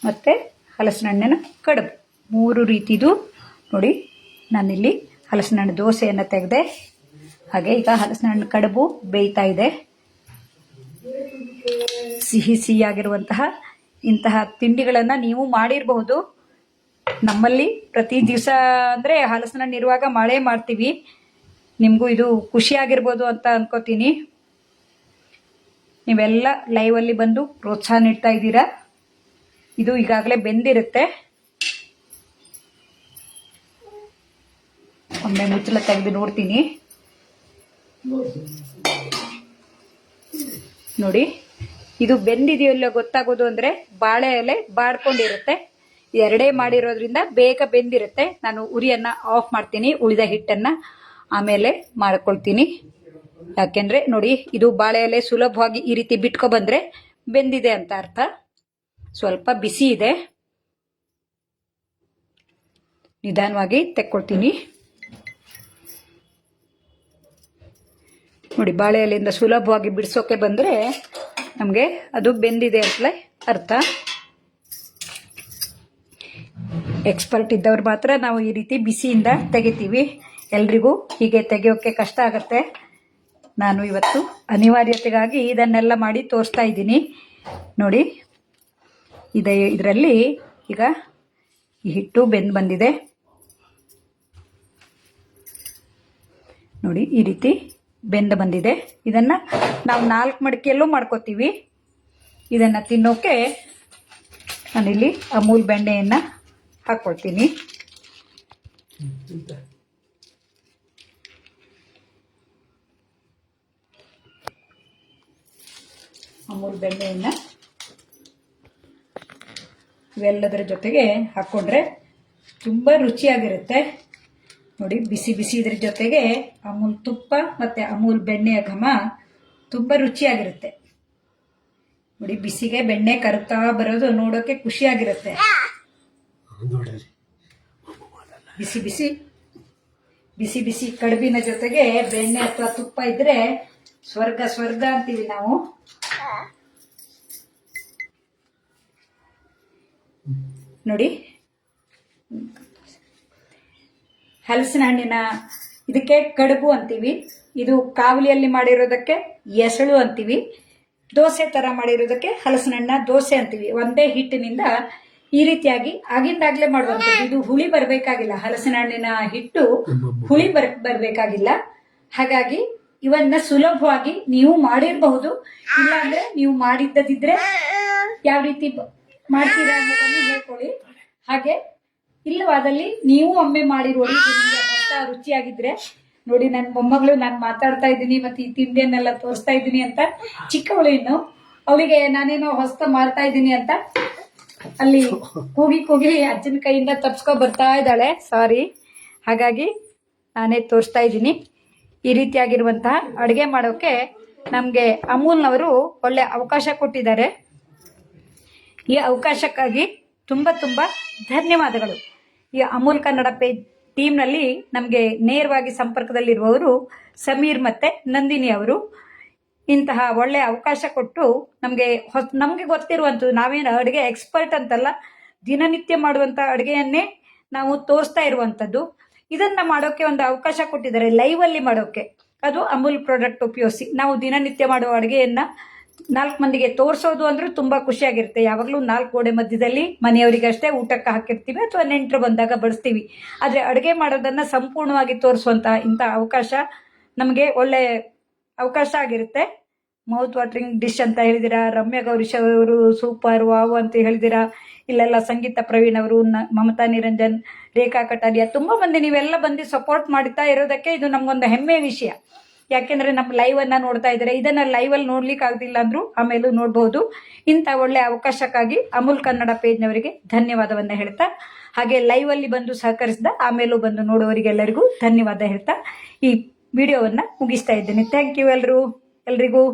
ಮತ್ತು ಹಲಸಿನ ಹಣ್ಣಿನ ಕಡುಬು 3 ರೀತಿದು. ನೋಡಿ, ನಾನಿಲ್ಲಿ ಹಲಸಿನ ಹಣ್ಣು ದೋಸೆಯನ್ನು ತೆಗೆದೆ. ಹಾಗೆ ಈಗ ಹಲಸಿನ ಹಣ್ಣು ಕಡುಬು ಬೇಯ್ತಾ ಇದೆ. ಸಿಹಿಯಾಗಿರುವಂತಹ ಇಂತಹ ತಿಂಡಿಗಳನ್ನು ನೀವು ಮಾಡಿರಬಹುದು. ನಮ್ಮಲ್ಲಿ ಪ್ರತಿ ದಿವಸ ಅಂದರೆ ಹಲಸಿನ ಹಣ್ಣು ಇರುವಾಗ ಮಳೆ ಮಾಡ್ತೀವಿ. ನಿಮಗೂ ಇದು ಖುಷಿಯಾಗಿರ್ಬೋದು ಅಂತ ಅನ್ಕೋತೀನಿ. ನೀವೆಲ್ಲ ಲೈವಲ್ಲಿ ಬಂದು ಪ್ರೋತ್ಸಾಹ ನೀಡ್ತಾ ಇದ್ದೀರಾ. ಇದು ಈಗಾಗಲೇ ಬೆಂದಿರುತ್ತೆ. ಒಮ್ಮೆ ಮುಚ್ಚಳ ತೆಗೆದು ನೋಡ್ತೀನಿ. ನೋಡಿ, ಇದು ಬೆಂದಿದೆಯಲ್ಲ ಗೊತ್ತಾಗೋದು ಅಂದರೆ ಬಾಳೆ ಎಲೆ ಬಾಡ್ಕೊಂಡಿರುತ್ತೆ. ಎರಡೇ ಮಾಡಿರೋದ್ರಿಂದ ಬೇಗ ಬೆಂದಿರುತ್ತೆ. ನಾನು ಉರಿಯನ್ನು ಆಫ್ ಮಾಡ್ತೀನಿ. ಉಳಿದ ಹಿಟ್ಟನ್ನು ಆಮೇಲೆ ಮಾಡ್ಕೊಳ್ತೀನಿ. ಯಾಕೆಂದರೆ ನೋಡಿ, ಇದು ಬಾಳೆ ಎಲೆ ಸುಲಭವಾಗಿ ಈ ರೀತಿ ಬಿಟ್ಕೊ ಬಂದರೆ ಬೆಂದಿದೆ ಅಂತ ಅರ್ಥ. ಸ್ವಲ್ಪ ಬಿಸಿ ಇದೆ, ನಿಧಾನವಾಗಿ ತೆಕ್ಕೊಳ್ತೀನಿ. ನೋಡಿ, ಬಾಳೆ ಎಲೆಯಿಂದ ಸುಲಭವಾಗಿ ಬಿಡಿಸೋಕೆ ಬಂದರೆ ನಮಗೆ ಅದು ಬೆಂದಿದೆ ಅಂತಲೇ ಅರ್ಥ. ಎಕ್ಸ್ಪರ್ಟ್ ಇದ್ದವ್ರು ಮಾತ್ರ ನಾವು ಈ ರೀತಿ ಬಿಸಿಯಿಂದ ತೆಗಿತೀವಿ. ಎಲ್ರಿಗೂ ಹೀಗೆ ತೆಗೆಯೋಕ್ಕೆ ಕಷ್ಟ ಆಗುತ್ತೆ. ನಾನು ಇವತ್ತು ಅನಿವಾರ್ಯತೆಗಾಗಿ ಇದನ್ನೆಲ್ಲ ಮಾಡಿ ತೋರಿಸ್ತಾ ಇದ್ದೀನಿ. ನೋಡಿ, ಇದರಲ್ಲಿ ಈಗ ಈ ಹಿಟ್ಟು ಬೆಂದು ಬಂದಿದೆ. ನೋಡಿ, ಈ ರೀತಿ ಬೆಂದು ಬಂದಿದೆ. ಇದನ್ನು ನಾವು 4 ಮಡಿಕೆಯಲ್ಲೂ ಮಾಡ್ಕೋತೀವಿ. ಇದನ್ನು ತಿನ್ನೋಕೆ ನಾನಿಲ್ಲಿ ಅಮೂಲ್ ಬೆಣ್ಣೆಯನ್ನು ಹಾಕ್ಕೊಳ್ತೀನಿ. ಅಮೂಲ್ ಬೆಣ್ಣೆಯನ್ನು ಇವೆಲ್ಲದರ ಜೊತೆಗೆ ಹಾಕ್ಕೊಂಡ್ರೆ ತುಂಬ ರುಚಿಯಾಗಿರುತ್ತೆ. ನೋಡಿ, ಬಿಸಿ ಬಿಸಿ ಇದ್ರ ಜೊತೆಗೆ ಅಮೂಲ್ ತುಪ್ಪ ಮತ್ತು ಅಮೂಲ್ ಬೆಣ್ಣೆಯ ಘಮ ತುಂಬ ರುಚಿಯಾಗಿರುತ್ತೆ. ನೋಡಿ, ಬಿಸಿಗೆ ಬೆಣ್ಣೆ ಕರುತ್ತಾ ಬರೋದು ನೋಡೋಕೆ ಖುಷಿಯಾಗಿರುತ್ತೆ. ಬಿಸಿ ಬಿಸಿ ಬಿಸಿ ಬಿಸಿ ಕಡುಬಿನ ಜೊತೆಗೆ ಬೆಣ್ಣೆ ಅಥವಾ ತುಪ್ಪ ಇದ್ರೆ ಸ್ವರ್ಗ ಸ್ವರ್ಗ ಅಂತೀವಿ ನಾವು. ನೋಡಿ, ಹಲಸಿನ ಹಣ್ಣಿನ ಇದಕ್ಕೆ ಕಡುಬು ಅಂತೀವಿ. ಇದು ಕಾವಲಿಯಲ್ಲಿ ಮಾಡಿರೋದಕ್ಕೆ ಎಸಳು ಅಂತೀವಿ. ದೋಸೆ ಥರ ಮಾಡಿರೋದಕ್ಕೆ ಹಲಸಿನ ಹಣ್ಣ ದೋಸೆ ಅಂತೀವಿ. ಒಂದೇ ಹಿಟ್ಟಿನಿಂದ ಈ ರೀತಿಯಾಗಿ ಆಗಿಂದಾಗ್ಲೇ ಮಾಡುವಂಥದ್ದು. ಇದು ಹುಳಿ ಬರಬೇಕಾಗಿಲ್ಲ. ಹಲಸಿನ ಹಣ್ಣಿನ ಹಿಟ್ಟು ಹುಳಿ ಬರಬೇಕಾಗಿಲ್ಲ. ಹಾಗಾಗಿ ಇವನ್ನ ಸುಲಭವಾಗಿ ನೀವು ಮಾಡಿರಬಹುದು. ಇಲ್ಲಾಂದ್ರೆ ನೀವು ಮಾಡಿದ್ದದಿದ್ರೆ ಯಾವ ರೀತಿ ಮಾಡ್ತೀರಾ ಅನ್ನೋದನ್ನು ಹೇಳ್ಕೊಳ್ಳಿ. ಹಾಗೆ ಇಲ್ಲವಾದಲ್ಲಿ ನೀವು ಒಮ್ಮೆ ಮಾಡಿ ನೋಡಿ. ಹೊಸ ರುಚಿಯಾಗಿದ್ರೆ ನೋಡಿ, ನನ್ನ ಮೊಮ್ಮಗಳು ನಾನು ಮಾತಾಡ್ತಾ ಇದ್ದೀನಿ ಮತ್ತೆ ಈ ತಿಂಡಿಯನ್ನೆಲ್ಲ ತೋರಿಸ್ತಾ ಇದ್ದೀನಿ ಅಂತ ಚಿಕ್ಕವಳು ಇನ್ನು, ಅವಳಿಗೆ ನಾನೇನೋ ಹೊಸ ಮಾಡ್ತಾ ಇದ್ದೀನಿ ಅಂತ ಅಲ್ಲಿ ಕೂಗಿ ಕೂಗಿ ಅಜ್ಜನ ಕೈಯಿಂದ ತಪ್ಸ್ಕೊ ಬರ್ತಾ ಇದ್ದಾಳೆ. ಸಾರಿ. ಹಾಗಾಗಿ ನಾನೇ ತೋರಿಸ್ತಾ ಇದ್ದೀನಿ. ಈ ರೀತಿಯಾಗಿರುವಂತಹ ಅಡುಗೆ ಮಾಡೋಕೆ ನಮಗೆ ಅಮೂಲ್ನವರು ಒಳ್ಳೆ ಅವಕಾಶ ಕೊಟ್ಟಿದ್ದಾರೆ. ಈ ಅವಕಾಶಕ್ಕಾಗಿ ತುಂಬ ತುಂಬ ಧನ್ಯವಾದಗಳು. ಈ ಅಮೂಲ್ ಕನ್ನಡ ಪೇಜ್ ಟೀಮ್ನಲ್ಲಿ ನಮಗೆ ನೇರವಾಗಿ ಸಂಪರ್ಕದಲ್ಲಿರುವವರು ಸಮೀರ್ ಮತ್ತು ನಂದಿನಿ ಅವರು. ಇಂತಹ ಒಳ್ಳೆ ಅವಕಾಶ ಕೊಟ್ಟು ನಮಗೆ ಗೊತ್ತಿರುವಂಥದ್ದು, ನಾವೇನು ಅಡುಗೆ ಎಕ್ಸ್ಪರ್ಟ್ ಅಂತಲ್ಲ, ದಿನನಿತ್ಯ ಮಾಡುವಂಥ ಅಡುಗೆಯನ್ನೇ ನಾವು ತೋರಿಸ್ತಾ ಇರುವಂಥದ್ದು. ಇದನ್ನು ಮಾಡೋಕ್ಕೆ ಒಂದು ಅವಕಾಶ ಕೊಟ್ಟಿದ್ದಾರೆ, ಲೈವಲ್ಲಿ ಮಾಡೋಕ್ಕೆ. ಅದು ಅಮೂಲ್ ಪ್ರಾಡಕ್ಟ್ ಉಪಯೋಗಿಸಿ ನಾವು ದಿನನಿತ್ಯ ಮಾಡುವ ಅಡುಗೆಯನ್ನು 4 ಮಂದಿಗೆ ತೋರಿಸೋದು ಅಂದ್ರೆ ತುಂಬ ಖುಷಿಯಾಗಿರುತ್ತೆ. ಯಾವಾಗಲೂ 4 ಗೋಡೆ ಮಧ್ಯದಲ್ಲಿ ಮನೆಯವರಿಗಷ್ಟೇ ಊಟಕ್ಕೆ ಹಾಕಿರ್ತೀವಿ ಅಥವಾ ನೆಂಟರು ಬಂದಾಗ ಬಡಿಸ್ತೀವಿ. ಆದರೆ ಅಡುಗೆ ಮಾಡೋದನ್ನು ಸಂಪೂರ್ಣವಾಗಿ ತೋರಿಸುವಂಥ ಇಂಥ ಅವಕಾಶ ನಮಗೆ ಒಳ್ಳೆ ಅವಕಾಶ ಆಗಿರುತ್ತೆ. ಮೌತ್ ವಾಟರಿಂಗ್ ಡಿಶ್ ಅಂತ ಹೇಳಿದಿರಾ, ರಮ್ಯಾ ಗೌರೀಶ್ ಅವರು ಸೂಪರ್ ವಾವ್ ಅಂತ ಹೇಳಿದಿರಾ. ಇಲ್ಲೆಲ್ಲ ಸಂಗೀತ ಪ್ರವೀಣ್ ಅವರು, ಮಮತಾ ನಿರಂಜನ್, ರೇಖಾ ಕಟಾರಿಯಾ, ತುಂಬ ಮಂದಿ ನೀವೆಲ್ಲ ಬಂದು ಸಪೋರ್ಟ್ ಮಾಡ್ತಾ ಇರೋದಕ್ಕೆ ಇದು ನಮಗೊಂದು ಹೆಮ್ಮೆಯ ವಿಷಯ. ಯಾಕೆಂದರೆ ನಮ್ಮ ಲೈವನ್ನು ನೋಡ್ತಾ ಇದ್ದಾರೆ. ಇದನ್ನು ಲೈವಲ್ಲಿ ನೋಡ್ಲಿಕ್ಕೆ ಆಗದಿಲ್ಲ ಅಂದರೂ ಆಮೇಲೂ ನೋಡ್ಬೋದು. ಇಂಥ ಒಳ್ಳೆ ಅವಕಾಶಕ್ಕಾಗಿ ಅಮೂಲ್ ಕನ್ನಡ ಪೇಜ್ನವರಿಗೆ ಧನ್ಯವಾದವನ್ನು ಹೇಳ್ತಾ, ಹಾಗೆ ಲೈವಲ್ಲಿ ಬಂದು ಸಹಕರಿಸಿದ ಆಮೇಲೂ ಬಂದು ನೋಡುವವರಿಗೆಲ್ಲರಿಗೂ ಧನ್ಯವಾದ ಹೇಳ್ತಾ ಈ ವಿಡಿಯೋವನ್ನು ಮುಗಿಸ್ತಾ ಇದ್ದೇನೆ. ಥ್ಯಾಂಕ್ ಯು ಎಲ್ರಿಗೂ.